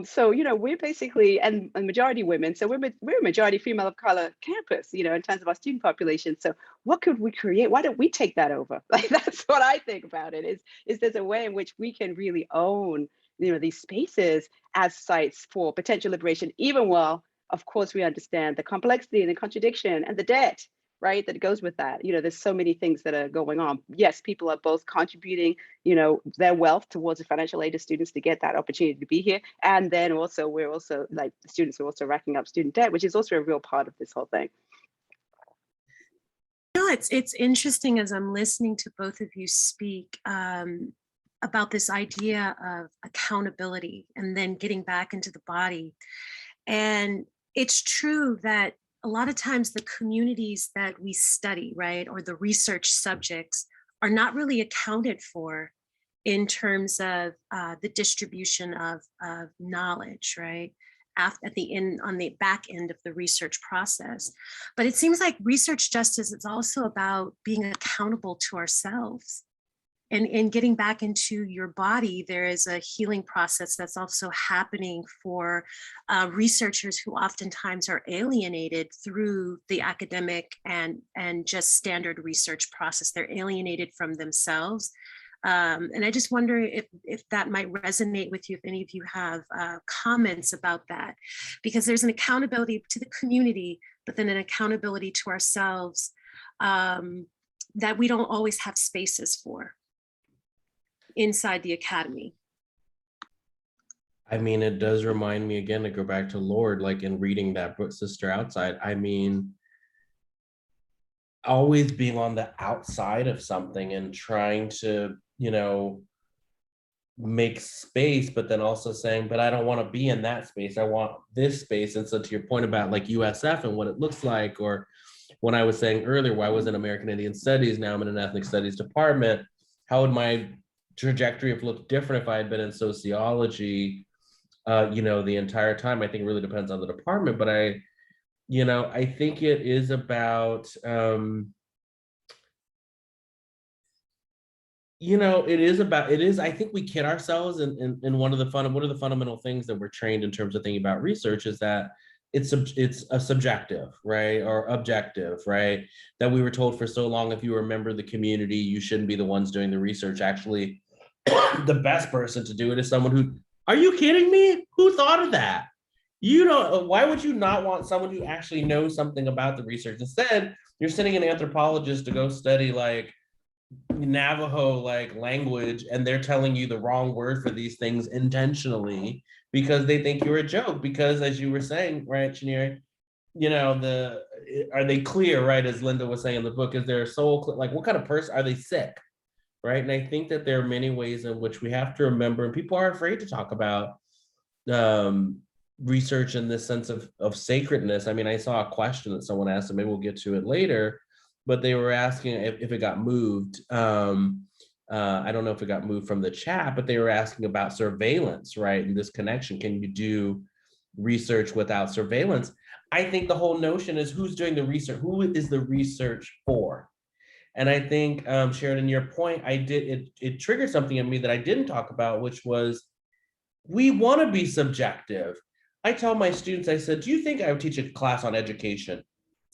So, you know, we're basically, and majority women, so we're a majority female of color campus, you know, in terms of our student population. So what could we create? Why don't we take that over? Like, that's what I think about it, is there's a way in which we can really own, you know, these spaces as sites for potential liberation, even while, of course, we understand the complexity and the contradiction and the debt, right, that goes with that. You know, there's so many things that are going on. Yes, people are both contributing, you know, their wealth towards the financial aid of students to get that opportunity to be here. And then also, we're also like, the students are also racking up student debt, which is also a real part of this whole thing. You know, it's interesting as I'm listening to both of you speak about this idea of accountability and then getting back into the body. And it's true that a lot of times the communities that we study, right, or the research subjects are not really accounted for in terms of the distribution of knowledge, right, at the end, on the back end of the research process. But it seems like research justice is also about being accountable to ourselves, and getting back into your body, there is a healing process that's also happening for researchers who oftentimes are alienated through the academic and just standard research process. They're alienated from themselves. And I just wonder if that might resonate with you, if any of you have comments about that, because there's an accountability to the community, but then an accountability to ourselves that we don't always have spaces for inside the academy. I mean, it does remind me again to go back to Lord, like in reading that book, Sister Outside. I mean, always being on the outside of something and trying to, you know, make space, but then also saying, but I don't want to be in that space. I want this space. And so to your point about like USF and what it looks like, or when I was saying earlier, why I was in American Indian Studies, now I'm in an ethnic studies department, how would my trajectory have looked different if I had been in sociology, you know, the entire time? I think it really depends on the department, but I think it is about, I think we kid ourselves in what are the fundamental things that we're trained in terms of thinking about research is that it's a subjective, right? Or objective, right? That we were told for so long, if you were a member of the community, you shouldn't be the ones doing the research. Actually, the best person to do it is someone who, are you kidding me? Who thought of that? Why would you not want someone who actually knows something about the research? Instead, you're sending an anthropologist to go study like Navajo like language, and they're telling you the wrong word for these things intentionally because they think you're a joke. Because as you were saying, right, Chenier, are they clear, right? As Linda was saying in the book, is their soul like what kind of person are they sick? Right. And I think that there are many ways in which we have to remember, and people are afraid to talk about research in this sense of sacredness. I mean, I saw a question that someone asked, and maybe we'll get to it later, but they were asking if it got moved. I don't know if it got moved from the chat, but they were asking about surveillance, right? And this connection, can you do research without surveillance? I think the whole notion is who's doing the research, who is the research for? And I think, Sheridan, your point, it triggered something in me that I didn't talk about, which was, we want to be subjective. I tell my students, I said, do you think I would teach a class on education?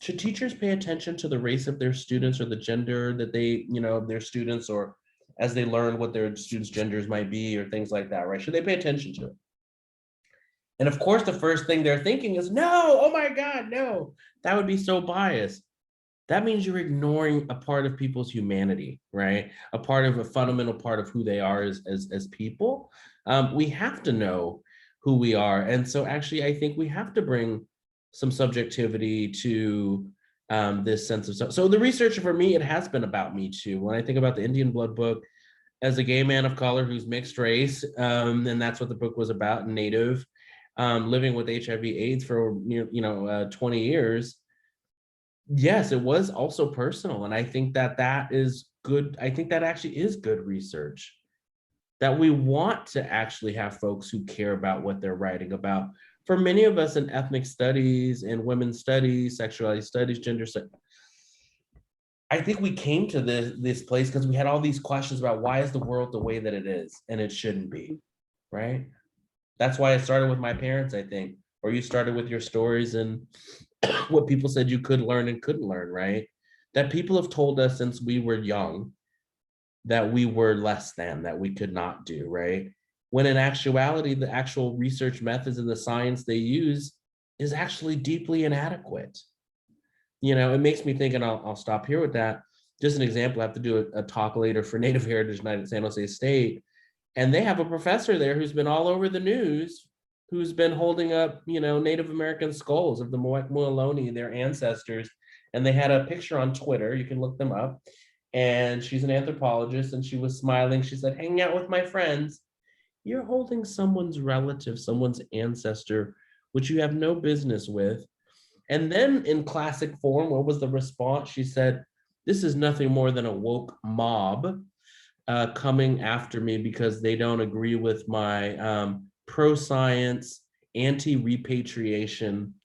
Should teachers pay attention to the race of their students or the gender that they, their students, or as they learn what their students' genders might be or things like that, right? Should they pay attention to it? And of course, the first thing they're thinking is, no, oh my God, no, that would be so biased. That means you're ignoring a part of people's humanity, right? A fundamental part of who they are as people. We have to know who we are. And so actually, I think we have to bring some subjectivity to this sense of, so the research for me, it has been about me too. When I think about the Indian Blood book, as a gay man of color who's mixed race, and that's what the book was about, Native, living with HIV/AIDS for 20 years, yes, it was also personal. And I think that is good. I think that actually is good research, that we want to actually have folks who care about what they're writing about. For many of us in ethnic studies and women's studies, sexuality studies, gender studies, I think we came to this place because we had all these questions about why is the world the way that it is, and it shouldn't be, right? That's why I started with my parents, I think, or you started with your stories and what people said you could learn and couldn't learn, right? That people have told us since we were young that we were less than, that we could not do, right? When in actuality, the actual research methods and the science they use is actually deeply inadequate. It makes me think, and I'll stop here with that. Just an example, I have to do a talk later for Native Heritage Night at San Jose State. And they have a professor there who's been all over the news, who's been holding up, Native American skulls of the Moeloni, their ancestors. And they had a picture on Twitter, you can look them up. And she's an anthropologist, and she was smiling. She said, hanging out with my friends. You're holding someone's relative, someone's ancestor, which you have no business with. And then in classic form, what was the response? She said, this is nothing more than a woke mob coming after me because they don't agree with my pro-science, anti-repatriation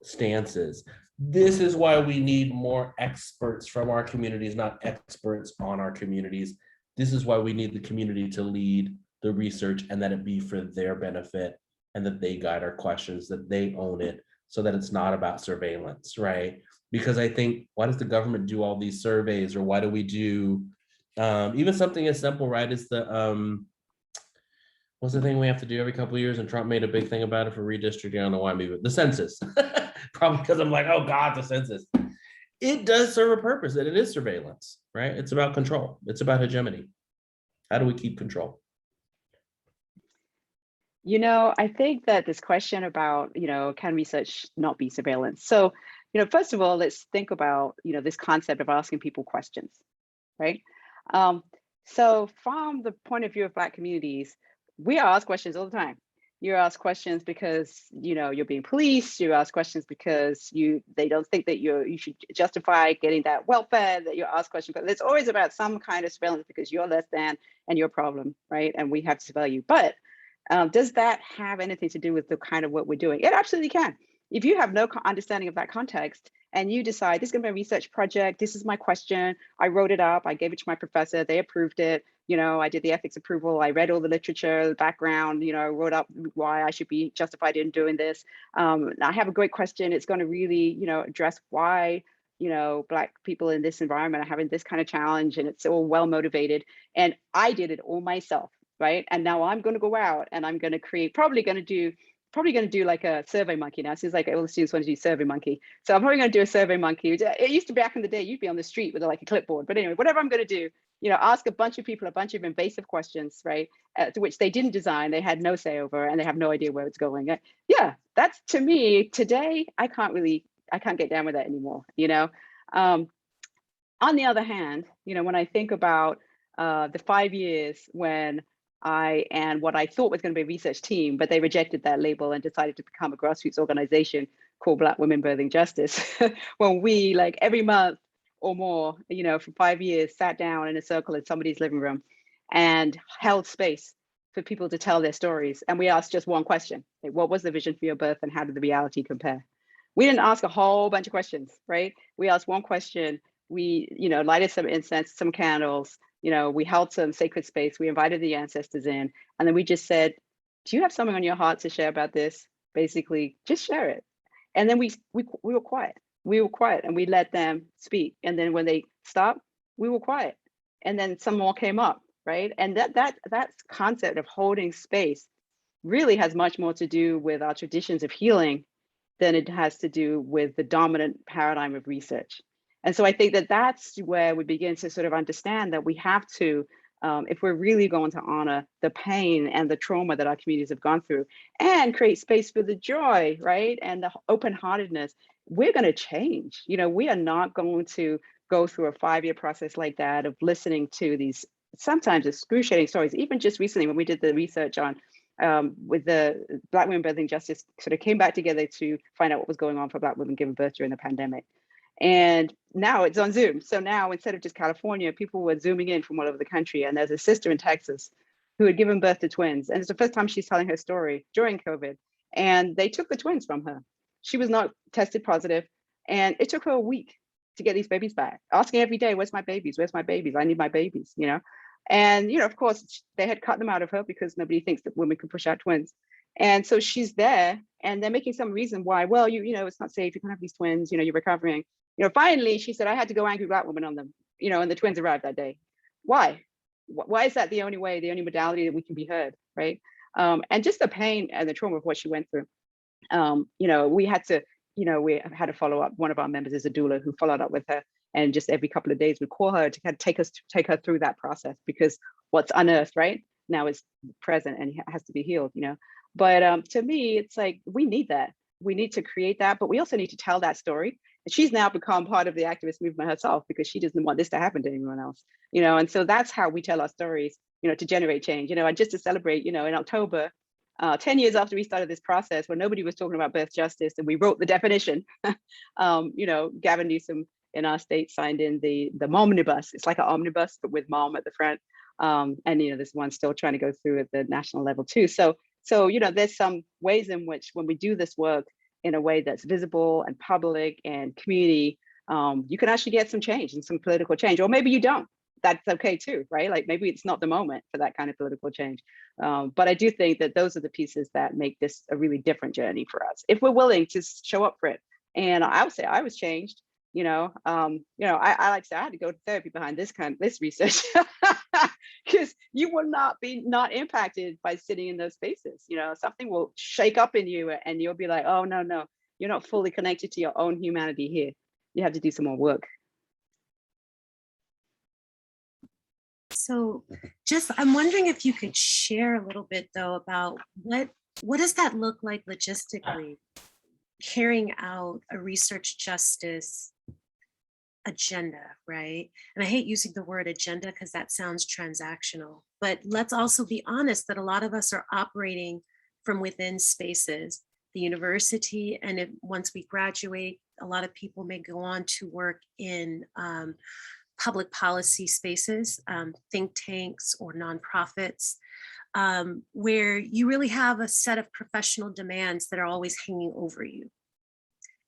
stances. This is why we need more experts from our communities, not experts on our communities. this is why we need the community to lead the research and that it be for their benefit and that they guide our questions, that they own it, so that it's not about surveillance, right? Because I think, why does the government do all these surveys, or why do we do even something as simple, right, as the what's the thing we have to do every couple of years, and Trump made a big thing about it for redistricting? I don't know why, maybe the census. Probably because I'm like, oh God, the census. It does serve a purpose, and it is surveillance, right? It's about control. It's about hegemony. How do we keep control? You know, I think that this question about, you know, can research not be surveillance? So, you know, first of all, let's think about, you know, this concept of asking people questions, right? So from the point of view of Black communities, we are asked questions all the time. You're asked questions because, you know, you're being policed. You ask questions because they don't think that you should justify getting that welfare. That you're asked questions, but it's always about some kind of surveillance because you're less than and you're a problem, right? And we have to surveil you. But does that have anything to do with the kind of what we're doing? It absolutely can. If you have no understanding of that context and you decide this is going to be a research project, this is my question, I wrote it up, I gave it to my professor, they approved it, you know, I did the ethics approval, I read all the literature, the background, you know, wrote up why I should be justified in doing this. I have a great question. It's going to really, you know, address why, you know, Black people in this environment are having this kind of challenge, and it's all well motivated. And I did it all myself. Right. And now I'm going to go out and I'm going to create, probably going to do like a survey monkey now. It seems like all the students want to do survey monkey. So I'm probably going to do a survey monkey. It used to be back in the day, you'd be on the street with like a clipboard. But anyway, whatever I'm going to do, you know, ask a bunch of people a bunch of invasive questions, right, to which they didn't design, they had no say over, and they have no idea where it's going. Yeah, that's, to me, today, I can't get down with that anymore, you know. On the other hand, you know, when I think about the 5 years when and what I thought was going to be a research team, but they rejected that label and decided to become a grassroots organization called Black Women Birthing Justice. When we, like, every month or more, you know, for 5 years, sat down in a circle in somebody's living room and held space for people to tell their stories. And we asked just one question, like, what was the vision for your birth and how did the reality compare? We didn't ask a whole bunch of questions, right? We asked one question. We, you know, lighted some incense, some candles, you know, we held some sacred space. We invited the ancestors in, and then we just said, do you have something on your heart to share about this? Basically, just share it. And then we were quiet. We were quiet and we let them speak. And then when they stopped, we were quiet. And then some more came up, right? And that concept of holding space really has much more to do with our traditions of healing than it has to do with the dominant paradigm of research. And so I think that that's where we begin to sort of understand that we have to, if we're really going to honor the pain and the trauma that our communities have gone through and create space for the joy, right? And the open-heartedness, we're going to change. You know, we are not going to go through a 5-year process like that of listening to these sometimes excruciating stories. Even just recently, when we did the research on with the Black Women Birthing Justice, sort of came back together to find out what was going on for Black women giving birth during the pandemic. And now it's on Zoom. So now instead of just California, people were Zooming in from all over the country. And there's a sister in Texas who had given birth to twins. And it's the first time she's telling her story during COVID. And they took the twins from her. She was not tested positive. And it took her a week to get these babies back, asking every day, where's my babies? Where's my babies? I need my babies, you know? And, you know, of course, they had cut them out of her because nobody thinks that women can push out twins. And so she's there and they're making some reason why, well, you know, it's not safe. You can have these twins, you know, you're recovering. You know, finally, she said, I had to go angry Black woman on them, you know, and the twins arrived that day. Why? Why is that the only way, the only modality that we can be heard, right? And just the pain and the trauma of what she went through. You know, we had to follow up. One of our members is a doula who followed up with her, and just every couple of days we'd call her to kind of take her through that process, because what's unearthed right now is present and has to be healed, you know. But to me, it's like, we need that. We need to create that, but we also need to tell that story. And she's now become part of the activist movement herself because she doesn't want this to happen to anyone else, you know. And so that's how we tell our stories, you know, to generate change, you know. And just to celebrate, you know, in October, 10 years after we started this process, when nobody was talking about birth justice and we wrote the definition, you know, Gavin Newsom in our state signed in the momnibus. It's like an omnibus, but with mom at the front. And, you know, this one's still trying to go through at the national level too. So, you know, there's some ways in which when we do this work in a way that's visible and public and community, you can actually get some change and some political change, or maybe you don't. that's okay too, right? Like maybe it's not the moment for that kind of political change. But I do think that those are the pieces that make this a really different journey for us, if we're willing to show up for it. And I would say I was changed. I like to say I had to go to therapy behind this research, because you will not be impacted by sitting in those spaces. Something will shake up in you, and you'll be like, oh no, you're not fully connected to your own humanity here. You have to do some more work. So I'm wondering if you could share a little bit though about what does that look like logistically, carrying out a research justice agenda, right? And I hate using the word agenda because that sounds transactional, but let's also be honest that a lot of us are operating from within spaces, the university, and once we graduate, a lot of people may go on to work in public policy spaces, think tanks or nonprofits, where you really have a set of professional demands that are always hanging over you,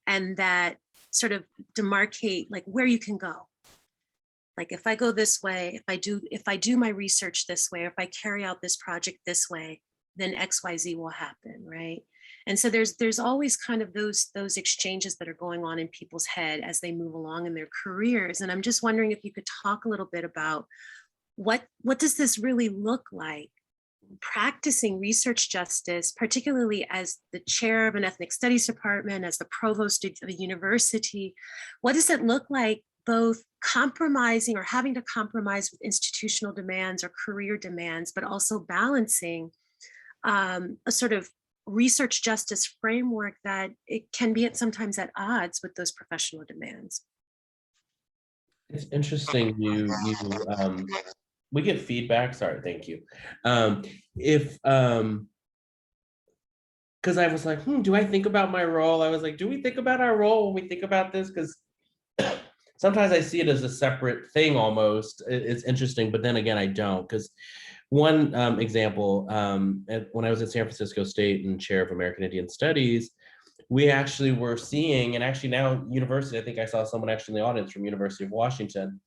and that sort of demarcate like where you can go. Like if I go this way, if I do my research this way, or if I carry out this project this way, then XYZ will happen, right? And so there's always kind of those exchanges that are going on in people's head as they move along in their careers. And I'm just wondering if you could talk a little bit about what does this really look like, practicing research justice, particularly as the chair of an ethnic studies department, as the provost of the university. What does it look like both compromising or having to compromise with institutional demands or career demands, but also balancing a sort of research justice framework that it can be sometimes at odds with those professional demands? It's interesting. We get feedback. Sorry, thank you. Because I was like, do I think about my role? I was like, do we think about our role when we think about this? Because sometimes I see it as a separate thing almost. It's interesting, but then again, I don't. Because one example, when I was at San Francisco State and chair of American Indian Studies, we actually were seeing, and actually now university, I think I saw someone actually in the audience from University of Washington.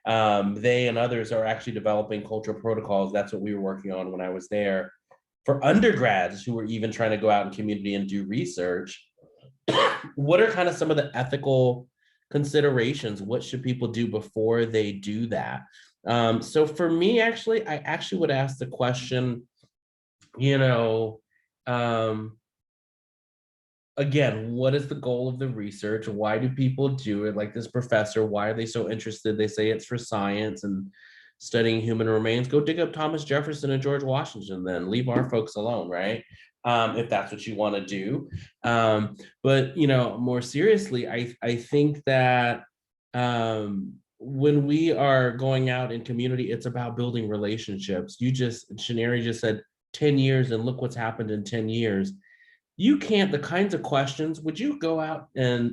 They and others are actually developing cultural protocols. That's what we were working on when I was there, for undergrads who were even trying to go out in community and do research. What are kind of some of the ethical considerations? What should people do before they do that? So for me, I actually would ask the question, again, what is the goal of the research? Why do people do it? Like this professor, why are they so interested? They say it's for science and studying human remains. Go dig up Thomas Jefferson and George Washington, then leave our folks alone, right? If that's what you want to do. But more seriously, I think that when we are going out in community, it's about building relationships. Shaneri just said 10 years and look what's happened in 10 years. You can't, the kinds of questions, would you go out and,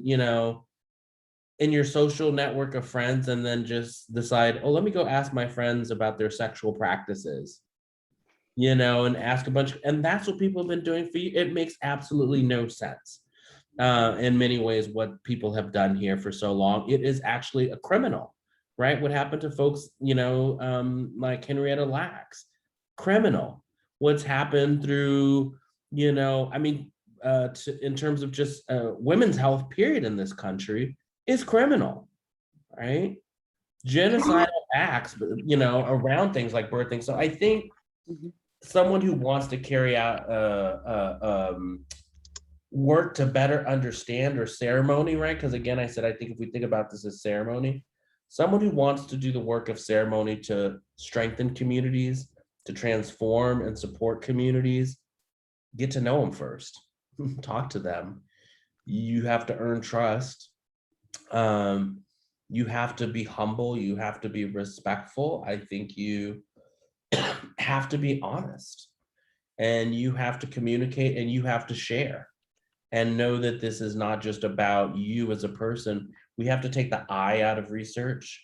in your social network of friends and then just decide, oh, let me go ask my friends about their sexual practices, and ask a bunch, and that's what people have been doing for you. It makes absolutely no sense. In many ways, what people have done here for so long, it is actually a criminal, right? What happened to folks, like Henrietta Lacks, criminal. What's happened through, in terms of just women's health period in this country is criminal, right? Genocidal acts, around things like birthing. So I think someone who wants to carry out work to better understand, or ceremony, right? Because again, I said, I think if we think about this as ceremony, someone who wants to do the work of ceremony to strengthen communities, to transform and support communities, get to know them first, talk to them. You have to earn trust. You have to be humble. You have to be respectful. I think you have to be honest, and you have to communicate, and you have to share, and know that this is not just about you as a person. We have to take the I out of research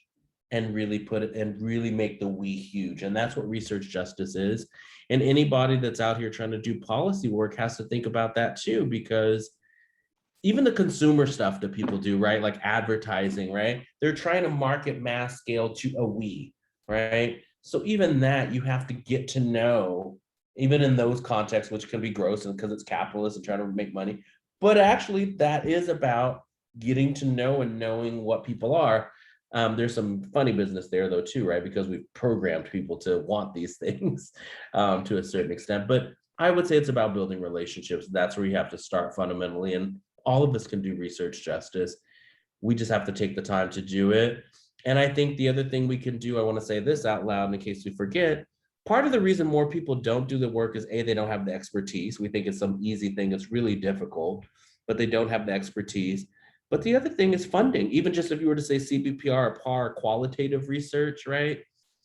and really put it and really make the we huge. And that's what research justice is. And anybody that's out here trying to do policy work has to think about that too, because even the consumer stuff that people do, right? Like advertising, right? They're trying to market mass scale to a we. right? So even that you have to get to know, even in those contexts, which can be gross and because it's capitalist and trying to make money. But actually that is about getting to know and knowing what people are. There's some funny business there though too, right? Because we've programmed people to want these things to a certain extent. But I would say it's about building relationships. That's where you have to start fundamentally. And all of us can do research justice. We just have to take the time to do it. And I think the other thing we can do, I want to say this out loud in case we forget, part of the reason more people don't do the work is A, they don't have the expertise. We think it's some easy thing. It's really difficult, but they don't have the expertise. But the other thing is funding. Even just if you were to say CBPR or PAR, qualitative research, right?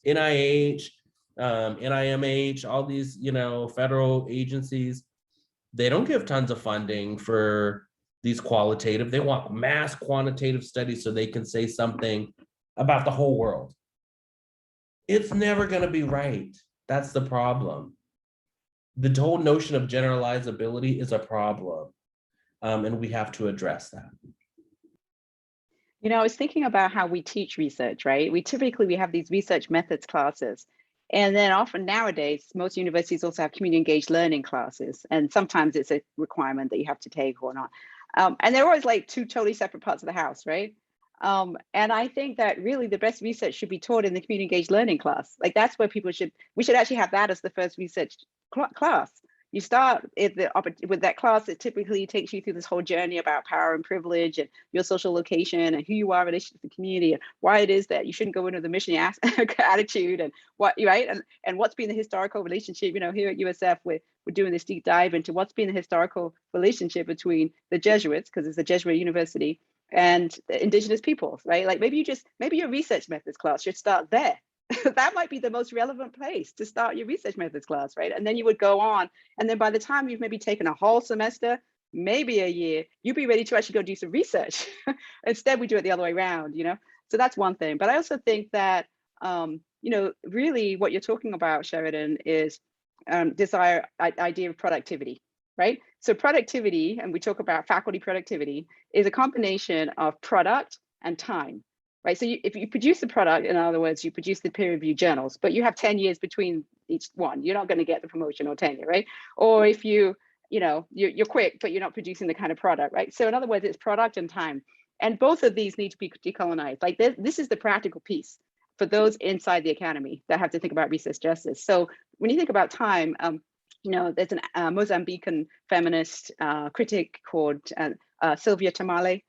NIH, NIMH, all these, federal agencies, they don't give tons of funding for these qualitative. They want mass quantitative studies so they can say something about the whole world. It's never going to be right. That's the problem. The whole notion of generalizability is a problem, and we have to address that. I was thinking about how we teach research, right? We have these research methods classes. And then often nowadays, most universities also have community engaged learning classes. And sometimes it's a requirement that you have to take or not. And they're always like two totally separate parts of the house, right? And I think that really the best research should be taught in the community engaged learning class. Like that's where we should actually have that as the first research class. You start with that class that typically takes you through this whole journey about power and privilege and your social location and who you are in relation to the community and why it is that you shouldn't go into the mission attitude and what, right? And what's been the historical relationship, here at USF, we're doing this deep dive into what's been the historical relationship between the Jesuits, because it's a Jesuit university, and the indigenous peoples, right? Like maybe your research methods class should start there. That might be the most relevant place to start your research methods class, right? And then you would go on. And then by the time you've maybe taken a whole semester, maybe a year, you'd be ready to actually go do some research. Instead, we do it the other way around, So that's one thing. But I also think that, really what you're talking about, Sheridan, is this idea of productivity, right? So productivity, and we talk about faculty productivity, is a combination of product and time. Right, so if you produce the product, in other words, you produce the peer-reviewed journals, but you have 10 years between each one, you're not going to get the promotion or tenure, right? Or if you're quick, but you're not producing the kind of product, right? So in other words, it's product and time, and both of these need to be decolonized. Like this is the practical piece for those inside the academy that have to think about research justice. So when you think about time, there's a Mozambican feminist critic called Sylvia Tamale.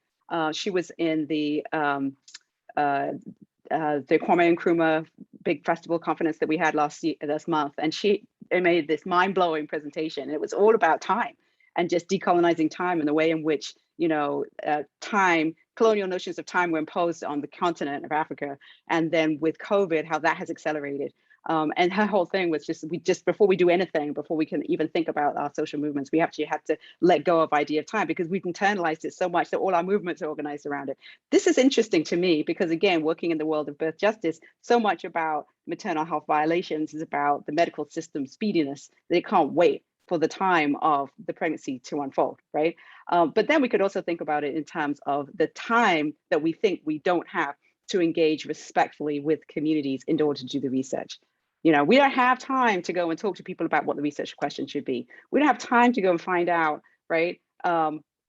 She was in the Kwame Nkrumah big festival conference that we had last month, and she made this mind-blowing presentation. It was all about time and just decolonizing time and the way in which colonial notions of time were imposed on the continent of Africa, and then with COVID, how that has accelerated. And her whole thing was before we do anything, before we can even think about our social movements, we actually have to let go of idea of time, because we've internalized it so much that all our movements are organized around it. This is interesting to me because, again, working in the world of birth justice, so much about maternal health violations is about the medical system speediness, that it can't wait for the time of the pregnancy to unfold, right? But then we could also think about it in terms of the time that we think we don't have to engage respectfully with communities in order to do the research. We don't have time to go and talk to people about what the research question should be. We don't have time to go and find out, right?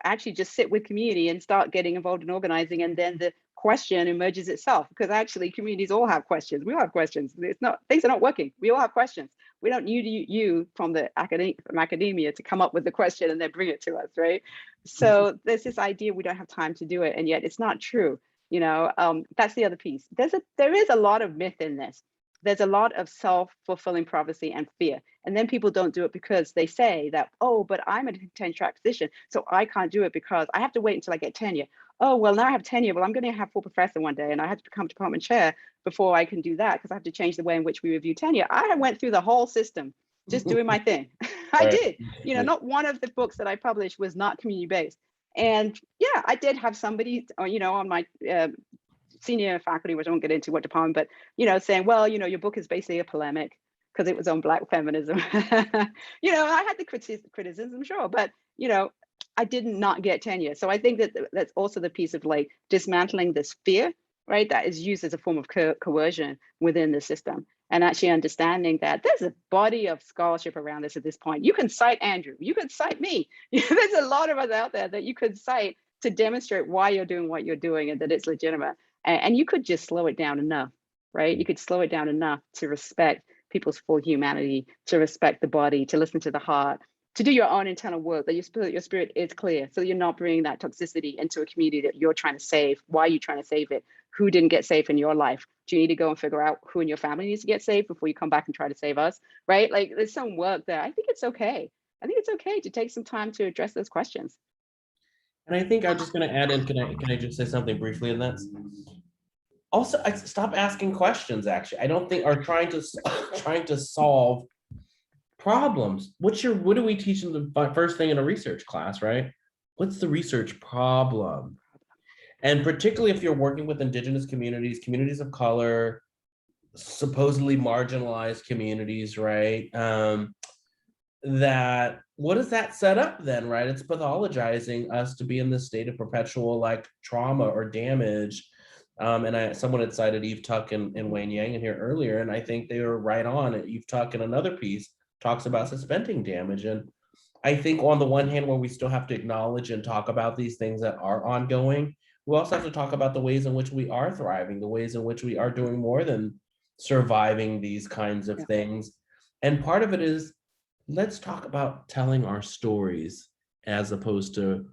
Actually just sit with community and start getting involved in organizing, and then the question emerges itself, because actually communities all have questions. We all have questions. Things are not working. We all have questions. We don't need you from academia to come up with the question and then bring it to us, right? So there's this idea we don't have time to do it, and yet it's not true. That's the other piece. There is a lot of myth in this. There's a lot of self-fulfilling prophecy and fear. And then people don't do it because they say that, oh, but I'm a tenure-track position, so I can't do it because I have to wait until I get tenure. Oh, well, now I have tenure. Well, I'm going to have full professor one day, and I have to become department chair before I can do that, because I have to change the way in which we review tenure. I went through the whole system just doing my thing. I did. Not one of the books that I published was not community-based. And yeah, I did have somebody, on my senior faculty, which I won't get into what department, but, saying, well, your book is basically a polemic because it was on Black feminism. I had the criticism, sure, but, I did not get tenure. So I think that that's also the piece of like dismantling this fear right? That is used as a form of coercion within the system. And actually understanding that there's a body of scholarship around this at this point. You can cite Andrew, you could cite me. There's a lot of us out there that you could cite to demonstrate why you're doing what you're doing and that it's legitimate. And you could just slow it down enough, right? You could slow it down enough to respect people's full humanity, to respect the body, to listen to the heart, to do your own internal work, that your spirit is clear, so you're not bringing that toxicity into a community that you're trying to save. Why are you trying to save it? Who didn't get saved in your life? Do you need to go and figure out who in your family needs to get saved before you come back and try to save us, right? Like there's some work there. I think it's okay. I think it's okay to take some time to address those questions. And I think I'm just going to add in, can I just say something briefly in that? Also, I stop asking questions, actually. I don't think, or trying to solve problems. What do we teach them the first thing in a research class, right? What's the research problem? And particularly if you're working with indigenous communities, communities of color, supposedly marginalized communities, right? That what does that set up then, right? It's pathologizing us to be in this state of perpetual like trauma or damage. And someone had cited Eve Tuck and Wayne Yang in here earlier, and I think they were right on. Eve Tuck in another piece talks about suspending damage. And I think on the one hand, where we still have to acknowledge and talk about these things that are ongoing, we also have to talk about the ways in which we are thriving, the ways in which we are doing more than surviving these kinds of things. And part of it is, let's talk about telling our stories as opposed to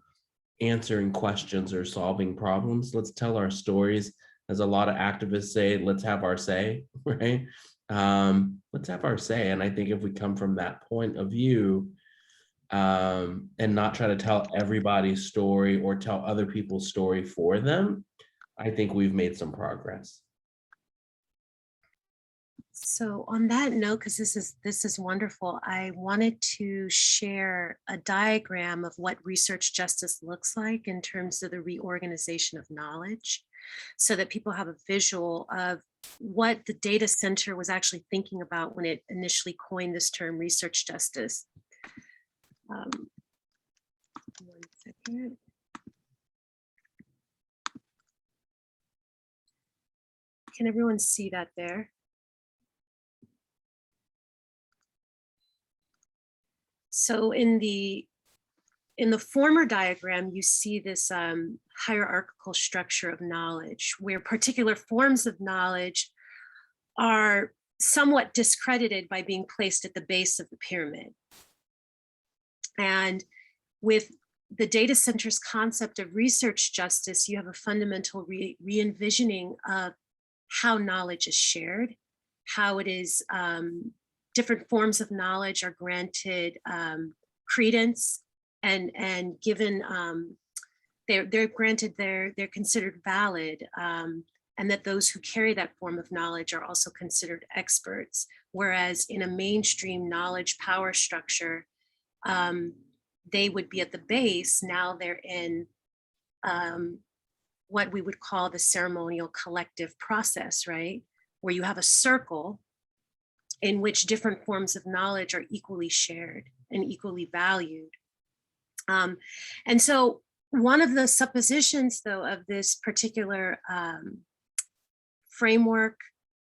answering questions or solving problems. Let's tell our stories. As a lot of activists say, let's have our say, right? Let's have our say. And I think if we come from that point of view, and not try to tell everybody's story or tell other people's story for them, I think we've made some progress. So on that note, because this is wonderful, I wanted to share a diagram of what research justice looks like in terms of the reorganization of knowledge, so that people have a visual of what the data center was actually thinking about when it initially coined this term research justice. 1 second. Can everyone see that there? So in the former diagram, you see this hierarchical structure of knowledge, where particular forms of knowledge are somewhat discredited by being placed at the base of the pyramid. And with the data center's concept of research justice, you have a fundamental re-envisioning of how knowledge is shared, how it is different forms of knowledge are granted credence and given, they're granted, they're considered valid, and that those who carry that form of knowledge are also considered experts. Whereas in a mainstream knowledge power structure, they would be at the base. Now they're in what we would call the ceremonial collective process, right? Where you have a circle in which different forms of knowledge are equally shared and equally valued. And so one of the suppositions, though, of this particular framework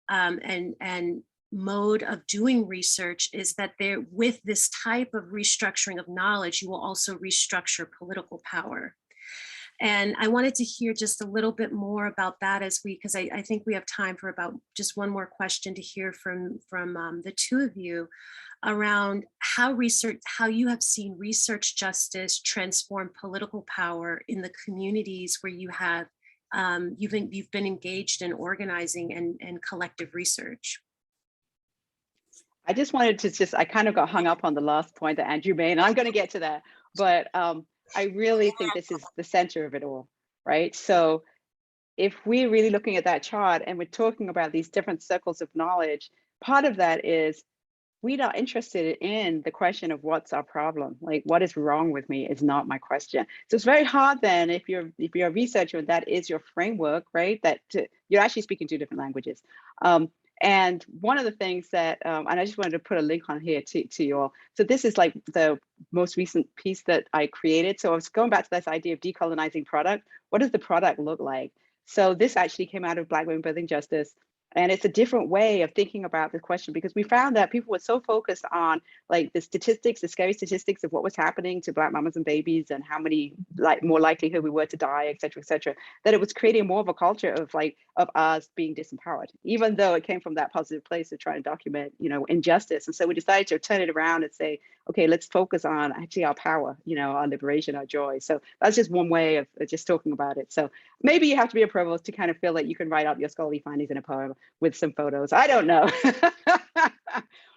and mode of doing research is that there, with this type of restructuring of knowledge, you will also restructure political power. And I wanted to hear just a little bit more about that because I think we have time for about just one more question to hear from the two of you around how you have seen research justice transform political power in the communities where you have you've been engaged in organizing and collective research. I just wanted to I kind of got hung up on the last point that Andrew made, and I'm going to get to that, but I really think this is the center of it all, right? So if we're really looking at that chart and we're talking about these different circles of knowledge, part of that is we're not interested in the question of what's our problem, like what is wrong with me is not my question. So it's very hard then if you're a researcher and that is your framework, right? That you're actually speaking two different languages. And one of the things that, and I just wanted to put a link on here to you all. So this is like the most recent piece that I created. So I was going back to this idea of decolonizing product. What does the product look like? So this actually came out of Black Women Birthing Justice. And it's a different way of thinking about the question, because we found that people were so focused on like the statistics, the scary statistics of what was happening to Black mamas and babies and how many more likelihood we were to die, et cetera, that it was creating more of a culture of us being disempowered, even though it came from that positive place to try and document, injustice. And so we decided to turn it around and say, okay, let's focus on actually our power, our liberation, our joy. So that's just one way of just talking about it. So maybe you have to be a provost to kind of feel like you can write up your scholarly findings in a poem with some photos. I don't know.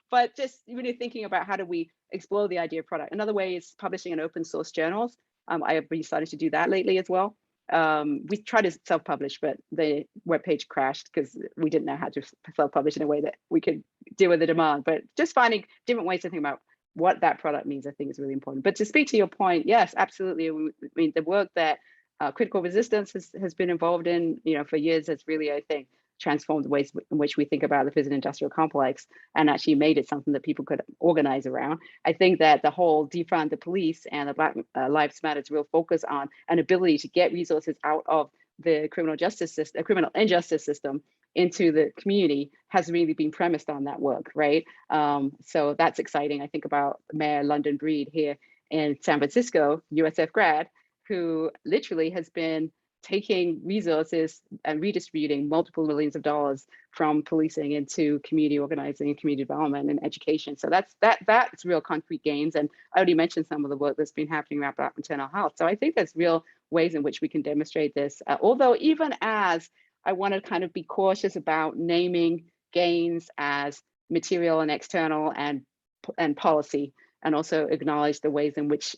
But just really thinking about how do we explore the idea of product. Another way is publishing in open source journals. I have been starting to do that lately as well. We tried to self-publish, but the webpage crashed because we didn't know how to self-publish in a way that we could deal with the demand. But just finding different ways to think about what that product means, I think is really important. But to speak to your point, yes, absolutely. I mean, the work that critical resistance has been involved in, for years has really, I think, transformed the ways in which we think about the prison industrial complex and actually made it something that people could organize around. I think that the whole defund the police and the Black Lives Matter's real focus on an ability to get resources out of the criminal justice system, criminal injustice system into the community has really been premised on that work, right? So that's exciting. I think about Mayor London Breed here in San Francisco, USF grad, who literally has been taking resources and redistributing multiple millions of dollars from policing into community organizing and community development and education. So that's real concrete gains. And I already mentioned some of the work that's been happening around Black maternal health. So I think there's real ways in which we can demonstrate this. Although even as I want to kind of be cautious about naming gains as material and external and policy, and also acknowledge the ways in which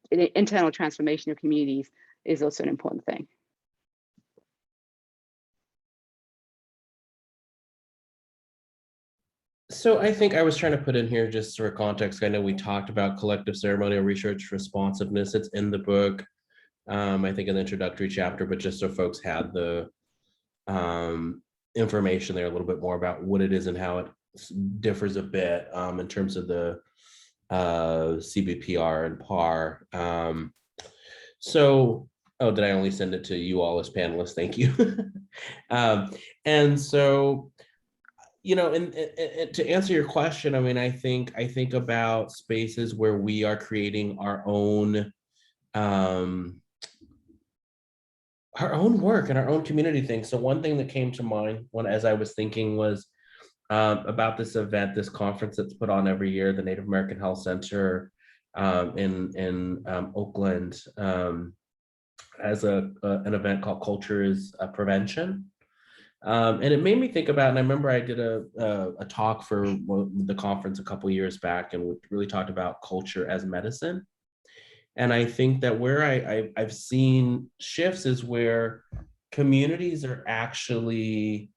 internal transformation of communities is also an important thing. So I think I was trying to put in here just for context. I know we talked about collective ceremonial research responsiveness. It's in the book, I think in the introductory chapter, but just so folks had the information there a little bit more about what it is and how it differs a bit in terms of the CBPR and PAR. Oh, did I only send it to you all as panelists? Thank you. And so, and to answer your question, I mean, I think about spaces where we are creating our own work and our own community things. So one thing that came to mind as I was thinking was about this event, this conference that's put on every year, the Native American Health Center in Oakland, as an event called Culture is Prevention. And it made me think about, and I remember I did a talk for the conference a couple of years back, and we really talked about culture as medicine. And I think that where I've seen shifts is where communities are actually,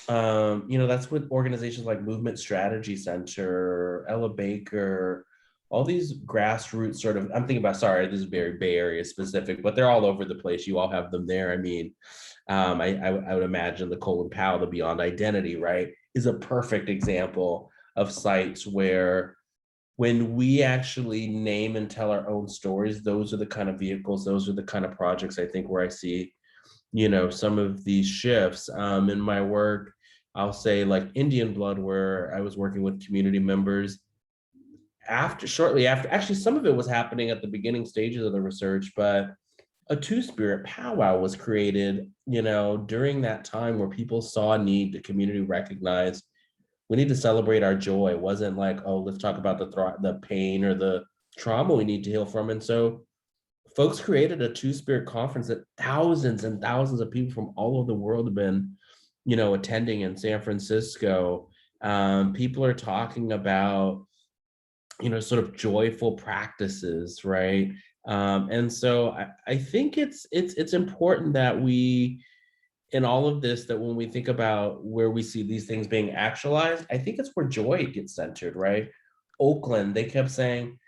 that's what organizations like Movement Strategy Center, Ella Baker, all these grassroots sort of, I'm thinking about, sorry, this is very Bay Area specific, but they're all over the place. You all have them there. I mean, I would imagine the Colin Powell, the Beyond Identity, right, is a perfect example of sites where when we actually name and tell our own stories, those are the kind of vehicles, those are the kind of projects I think where I see, some of these shifts in my work. I'll say like Indian Blood, where I was working with community members shortly after, actually some of it was happening at the beginning stages of the research, but a two-spirit powwow was created, during that time where people saw a need, the community recognized we need to celebrate our joy. It wasn't like, oh, let's talk about the pain or the trauma we need to heal from. And so folks created a two-spirit conference that thousands and thousands of people from all over the world have been, attending in San Francisco. People are talking about, sort of joyful practices, right? And so I think it's important that we, in all of this, that when we think about where we see these things being actualized, I think it's where joy gets centered, right? Oakland, they kept saying,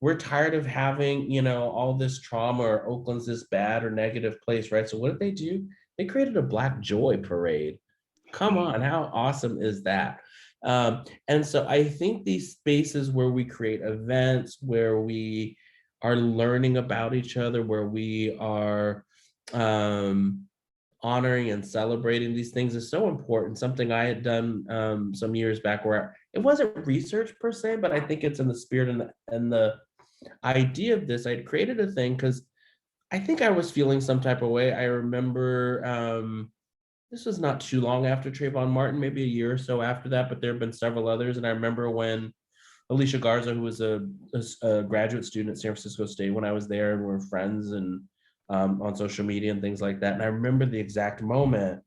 we're tired of having, all this trauma, or Oakland's this bad or negative place, right? So what did they do? They created a Black Joy Parade. Come on, how awesome is that? And so I think these spaces where we create events, where we are learning about each other, where we are honoring and celebrating these things is so important. Something I had done some years back where it wasn't research per se, but I think it's in the spirit and the idea of this. I'd created a thing because I think I was feeling some type of way. I remember this was not too long after Trayvon Martin, maybe a year or so after that, but there have been several others. And I remember when Alicia Garza, who was a graduate student at San Francisco State when I was there, and we were friends and on social media and things like that. And I remember the exact moment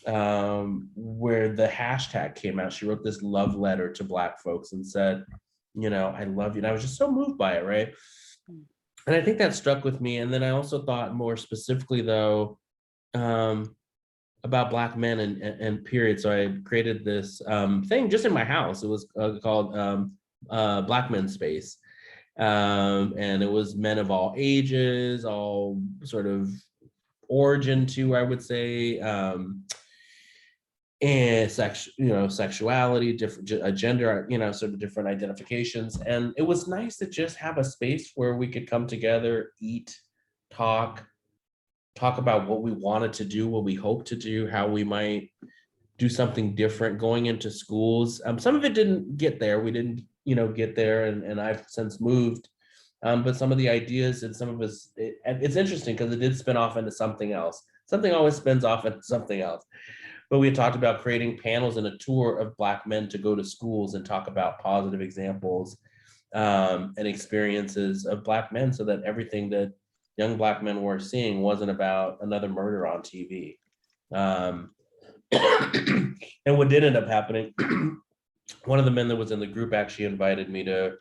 where the hashtag came out. She wrote this love letter to Black folks and said, you know, I love you. And I was just so moved by it, right? And I think that struck with me. And then I also thought more specifically, though, about Black men and period. So I created this thing just in my house. It was called Black Men Space. And it was men of all ages, all sort of origin to, I would say, and sexuality, different gender, sort of different identifications. And it was nice to just have a space where we could come together, eat, talk about what we wanted to do, what we hope to do, how we might do something different going into schools. Some of it didn't get there. We didn't, get there, and I've since moved. But some of the ideas and some of us, it's interesting because it did spin off into something else. Something always spins off into something else. But we had talked about creating panels and a tour of Black men to go to schools and talk about positive examples and experiences of Black men, so that everything that young Black men were seeing wasn't about another murder on TV. And what did end up happening, one of the men that was in the group actually invited me to,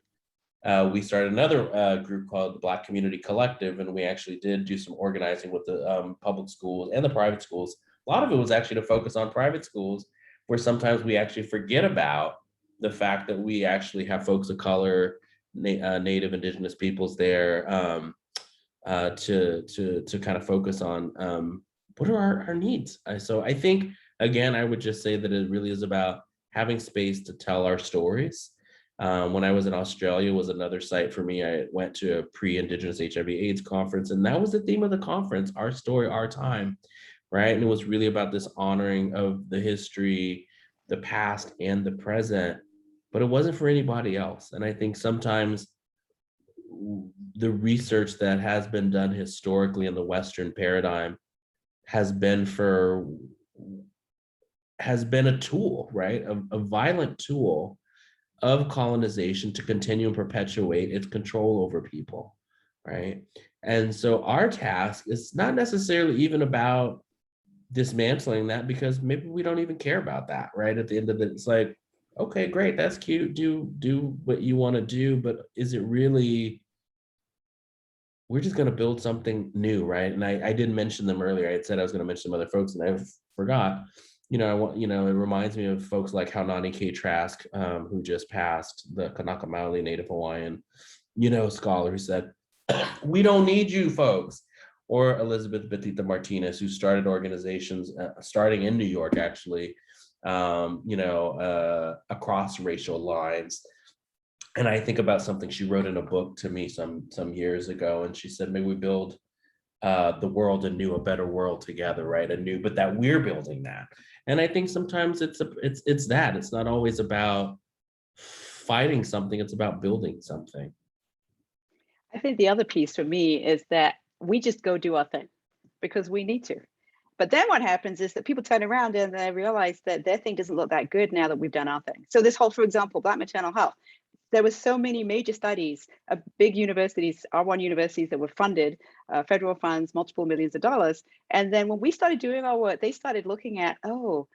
we started another group called the Black Community Collective, and we actually did do some organizing with the public schools and the private schools. A lot of it was actually to focus on private schools, where sometimes we actually forget about the fact that we actually have folks of color, Native, Indigenous peoples there, to kind of focus on what are our needs. So I think, again, I would just say that it really is about having space to tell our stories. When I was in Australia was another site for me. I went to a pre-Indigenous HIV/AIDS conference, and that was the theme of the conference, Our Story, Our Time, right? And it was really about this honoring of the history, the past and the present, but it wasn't for anybody else. And I think sometimes the research that has been done historically in the Western paradigm has been a tool, right? A violent tool of colonization to continue and perpetuate its control over people, right? And so our task is not necessarily even about dismantling that, because maybe we don't even care about that, right? At the end of it, it's like, okay, great, that's cute, do what you want to do, but is it really, we're just going to build something new, right? And I didn't mention them earlier. I had said I was going to mention some other folks, and I forgot. It reminds me of folks like Haunani K. Trask, who just passed, the Kanaka Maoli Native Hawaiian, scholar, who said, we don't need you folks. Or Elizabeth Batista Martinez, who started organizations, starting in New York, actually, across racial lines. And I think about something she wrote in a book to me some years ago, and she said, may we build the world anew, a better world together, right? But that we're building that. And I think sometimes it's that. It's not always about fighting something, it's about building something. I think the other piece for me is that we just go do our thing because we need to. But then what happens is that people turn around and they realize that their thing doesn't look that good now that we've done our thing. So this whole, for example, Black maternal health, there were so many major studies of big universities, R1 universities that were funded, federal funds, multiple millions of dollars. And then when we started doing our work, they started looking at, how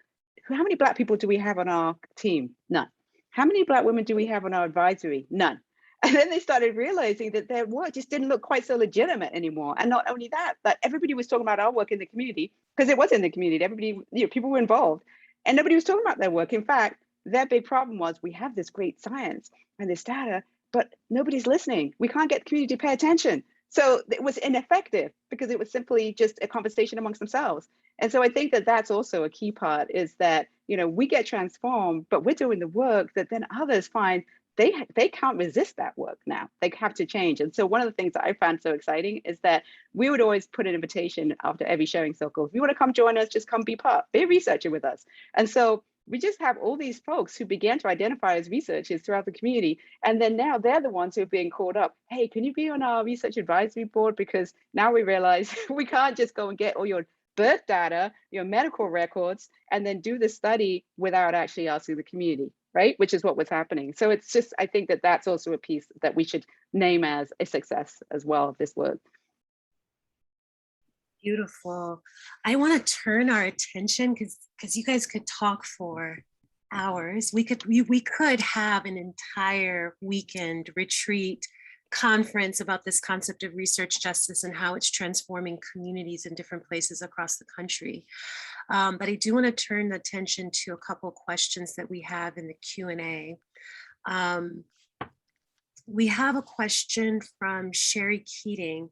many Black people do we have on our team? None. How many Black women do we have on our advisory? None. And then they started realizing that their work just didn't look quite so legitimate anymore. And not only that, but everybody was talking about our work in the community, because it was in the community. Everybody, people were involved, and nobody was talking about their work. In fact, their big problem was, we have this great science and this data, but nobody's listening. We can't get the community to pay attention. So it was ineffective because it was simply just a conversation amongst themselves. And so I think that that's also a key part, is that, we get transformed, but we're doing the work that then others find they can't resist that work now. They have to change. And so one of the things that I found so exciting is that we would always put an invitation after every sharing circle. If you want to come join us, just come be a researcher with us. And so we just have all these folks who began to identify as researchers throughout the community. And then now they're the ones who are being called up. Hey, can you be on our research advisory board? Because now we realize we can't just go and get all your birth data, your medical records, and then do the study without actually asking the community, right? Which is what was happening. So it's just, I think that that's also a piece that we should name as a success as well of this work. Beautiful. I want to turn our attention because you guys could talk for hours. We could have an entire weekend retreat conference about this concept of research justice and how it's transforming communities in different places across the country. But I do want to turn the attention to a couple questions that we have in the Q&A. We have a question from Sherry Keating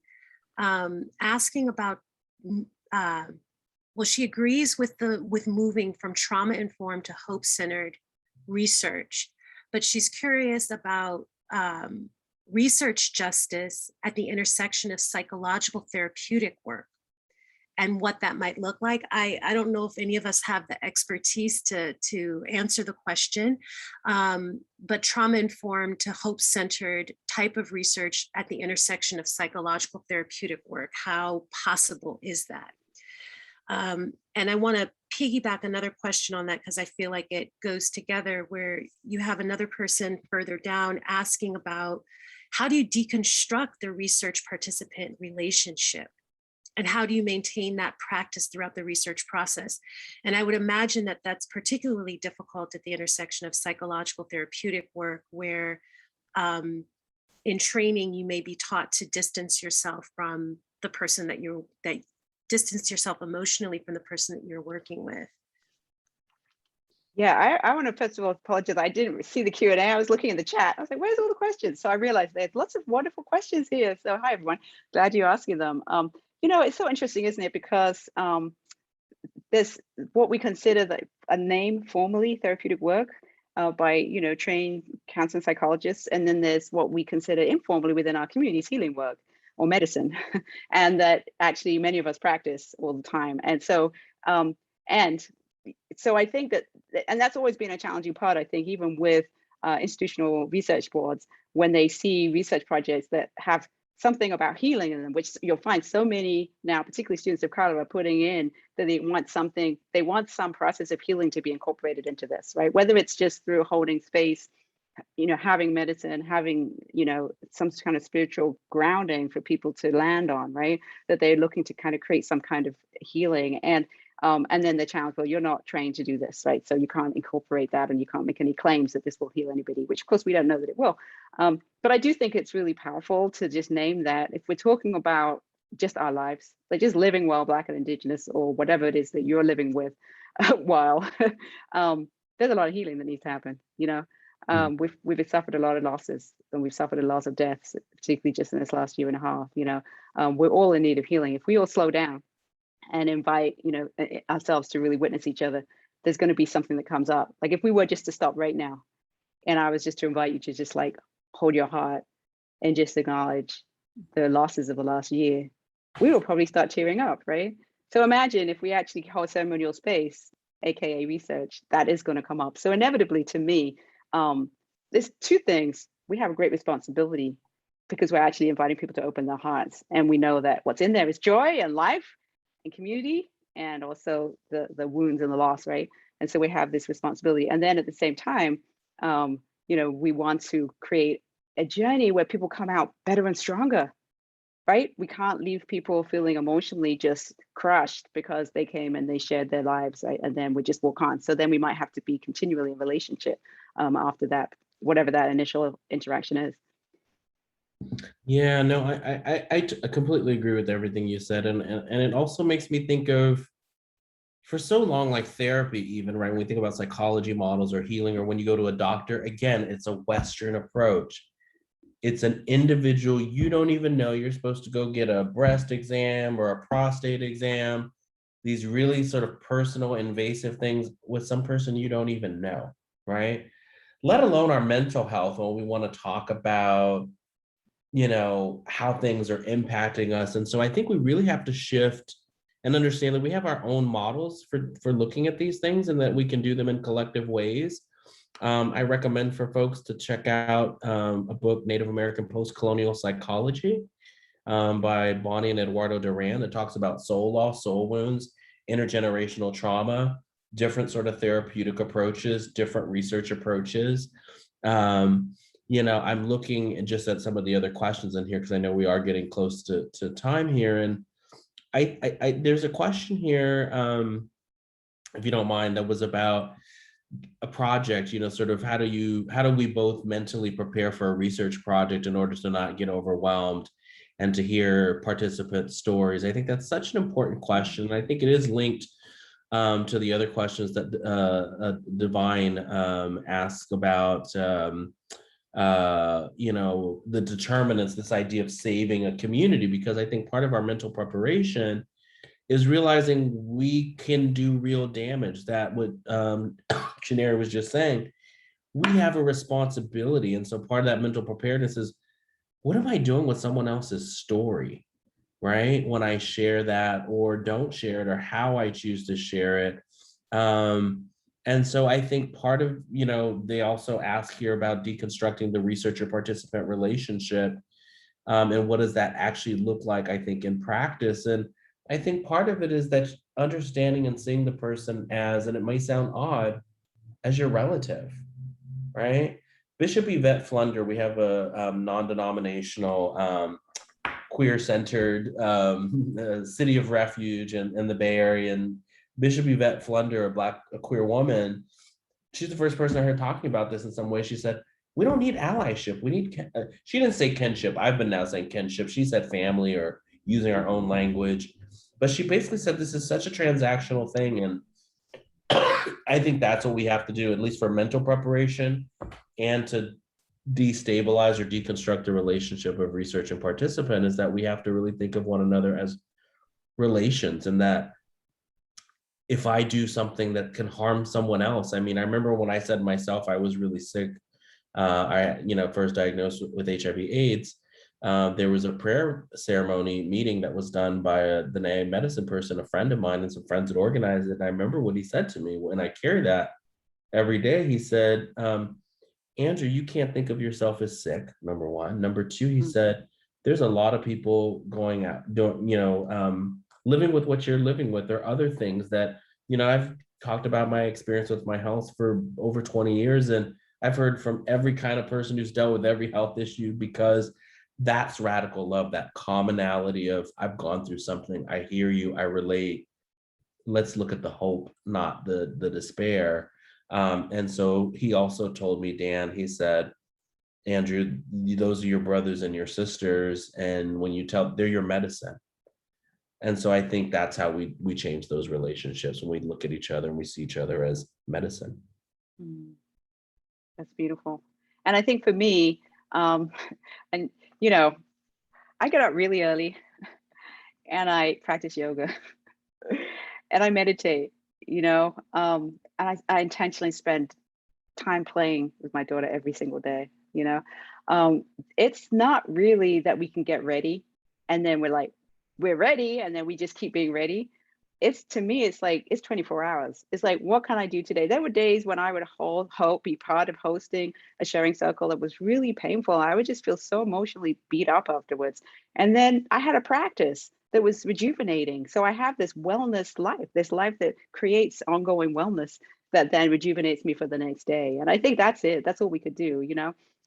asking about, well, she agrees with moving from trauma-informed to hope-centered research, but she's curious about research justice at the intersection of psychological therapeutic work and what that might look like. I don't know if any of us have the expertise to answer the question, but trauma-informed to hope-centered type of research at the intersection of psychological therapeutic work, how possible is that? And I want to piggyback another question on that because I feel like it goes together, where you have another person further down asking about how do you deconstruct the research participant relationship? And how do you maintain that practice throughout the research process? And I would imagine that that's particularly difficult at the intersection of psychological therapeutic work, where in training, you may be taught to distance yourself from the person that distance yourself emotionally from the person that you're working with. Yeah, I want to first of all apologize. I didn't see the Q&A. I was looking in the chat. I was like, where's all the questions? So I realized there's lots of wonderful questions here. So hi, everyone. Glad you're asking them. You know, it's so interesting, isn't it? Because there's what we consider a name formally therapeutic work by, you know, trained counseling psychologists. And then there's what we consider informally within our communities healing work or medicine, and that actually many of us practice all the time. And so, so I think that, and that's always been a challenging part, I think, even with institutional research boards, when they see research projects that have something about healing in them, which you'll find so many now, particularly students of color, are putting in, that they want some process of healing to be incorporated into this, right? Whether it's just through holding space, you know, having medicine, having, you know, some kind of spiritual grounding for people to land on, right? That they're looking to kind of create some kind of healing. And then the challenge, well, you're not trained to do this, right? So you can't incorporate that, and you can't make any claims that this will heal anybody, which of course we don't know that it will. But I do think it's really powerful to just name that if we're talking about just our lives, like just living well, Black and Indigenous, or whatever it is that you're living with while, there's a lot of healing that needs to happen, you know? We've suffered a lot of losses, and we've suffered a lot of deaths, particularly just in this last year and a half, you know? We're all in need of healing. If we all slow down and invite, you know, ourselves to really witness each other, there's going to be something that comes up. Like if we were just to stop right now, and I was just to invite you to just like hold your heart and just acknowledge the losses of the last year, we will probably start tearing up, right? So imagine if we actually hold ceremonial space, AKA research, that is going to come up. So inevitably, to me, there's two things. We have a great responsibility because we're actually inviting people to open their hearts, and we know that what's in there is joy and life and community, and also the wounds and the loss, right? And so we have this responsibility. And then at the same time, you know, we want to create a journey where people come out better and stronger, right? We can't leave people feeling emotionally just crushed because they came and they shared their lives, right? And then we just walk on. So then we might have to be continually in relationship after that, whatever that initial interaction is. Yeah, no, I completely agree with everything you said. And it also makes me think of, for so long, like therapy even, right? When we think about psychology models or healing, or when you go to a doctor, again, it's a Western approach. It's an individual, you don't even know you're supposed to go get a breast exam or a prostate exam, these really sort of personal invasive things with some person you don't even know, right? let alone our mental health when we want to talk about, how things are impacting us. And so I think we really have to shift and understand that we have our own models for looking at these things and that we can do them in collective ways. I recommend for folks to check out a book, Native American Post-Colonial Psychology, by Bonnie and Eduardo Duran, that talks about soul loss, soul wounds, intergenerational trauma, different sort of therapeutic approaches, different research approaches. I'm looking just at some of the other questions in here because I know we are getting close to time here. And I there's a question here, if you don't mind, that was about a project, sort of how do we both mentally prepare for a research project in order to not get overwhelmed and to hear participant stories. I think that's such an important question. I think it is linked to the other questions that Divine asked about, the determinants, this idea of saving a community, because I think part of our mental preparation is realizing we can do real damage. That what Janera was just saying, we have a responsibility. And so part of that mental preparedness is, what am I doing with someone else's story, right? When I share that or don't share it, or how I choose to share it. And so I think part of, they also ask here about deconstructing the researcher participant relationship. And what does that actually look like, I think, in practice? And I think part of it is that understanding and seeing the person as, and it may sound odd, as your relative, right? Bishop Yvette Flunder, we have a non-denominational, queer-centered city of refuge in the Bay Area. And Bishop Yvette Flunder, a queer woman, she's the first person I heard talking about this in some way. She said, we don't need allyship. We need, she didn't say kinship. I've been now saying kinship. She said family, or using our own language. But she basically said this is such a transactional thing. And I think that's what we have to do, at least for mental preparation, and to destabilize or deconstruct the relationship of research and participant, is that we have to really think of one another as relations. And that if I do something that can harm someone else, I mean, I remember when I said myself, I was really sick. I first diagnosed with HIV/AIDS. There was a prayer ceremony meeting that was done by the NA medicine person, a friend of mine, and some friends had organized it. And I remember what he said to me when I carry that every day. He said, Andrew, you can't think of yourself as sick, number one. Number two, he said, there's a lot of people going out, living with what you're living with. There are other things that, I've talked about my experience with my health for over 20 years. And I've heard from every kind of person who's dealt with every health issue, because that's radical love, that commonality of, I've gone through something, I hear you, I relate. Let's look at the hope, not the despair. And so he also told me, Dan, he said, Andrew, those are your brothers and your sisters. And when you tell, they're your medicine. And so I think that's how we change those relationships, when we look at each other and we see each other as medicine. That's beautiful. And I think for me, and I get up really early and I practice yoga and I meditate, and I intentionally spend time playing with my daughter every single day. It's not really that we can get ready and then we're ready and then we just keep being ready. To me, it's like, it's 24 hours. It's like, what can I do today? There were days when I would be part of hosting a sharing circle that was really painful. I would just feel so emotionally beat up afterwards. And then I had a practice that was rejuvenating. So I have this wellness life, this life that creates ongoing wellness that then rejuvenates me for the next day. And I think that's it. That's all we could do,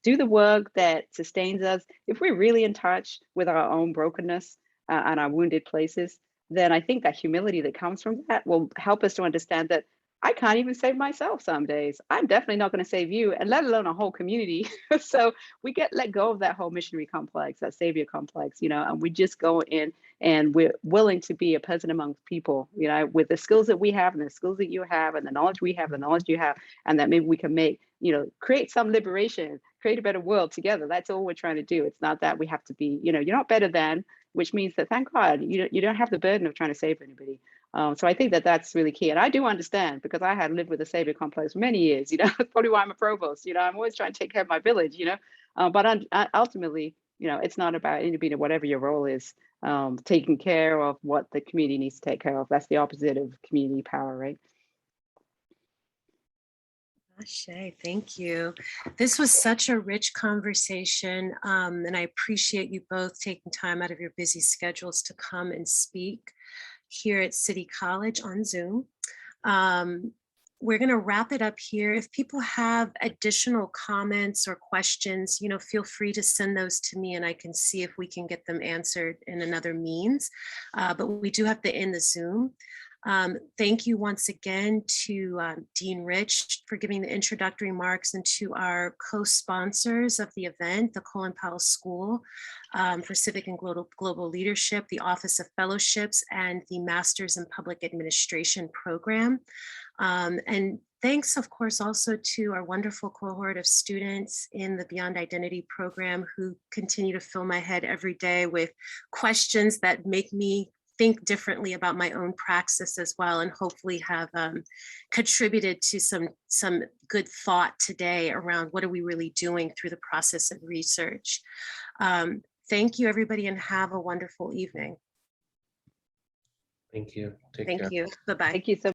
do the work that sustains us. If we're really in touch with our own brokenness and our wounded places, then I think that humility that comes from that will help us to understand that I can't even save myself some days. I'm definitely not going to save you, and let alone a whole community. So we let go of that whole missionary complex, that savior complex, and we just go in and we're willing to be a person amongst people, with the skills that we have and the skills that you have and the knowledge we have, the knowledge you have, and that maybe we can create some liberation, create a better world together. That's all we're trying to do. It's not that we have to be, you're not better than, which means that, thank God, you don't have the burden of trying to save anybody. So I think that that's really key. And I do understand, because I had lived with the savior complex for many years, that's probably why I'm a provost. I'm always trying to take care of my village, but ultimately, it's not about intervening, whatever your role is, taking care of what the community needs to take care of. That's the opposite of community power, right? Ashe, thank you. This was such a rich conversation, and I appreciate you both taking time out of your busy schedules to come and speak here at City College on Zoom. We're going to wrap it up here. If people have additional comments or questions, feel free to send those to me and I can see if we can get them answered in another means. But we do have to end the Zoom. Thank you once again to Dean Rich for giving the introductory remarks, and to our co-sponsors of the event, the Colin Powell School for Civic and Global Leadership, the Office of Fellowships, and the Masters in Public Administration program. And thanks, of course, also to our wonderful cohort of students in the Beyond Identity program who continue to fill my head every day with questions that make me think differently about my own praxis as well, and hopefully have contributed to some good thought today around what are we really doing through the process of research. Thank you, everybody, and have a wonderful evening. Thank you. Take Thank care. you. Bye-bye. Thank you so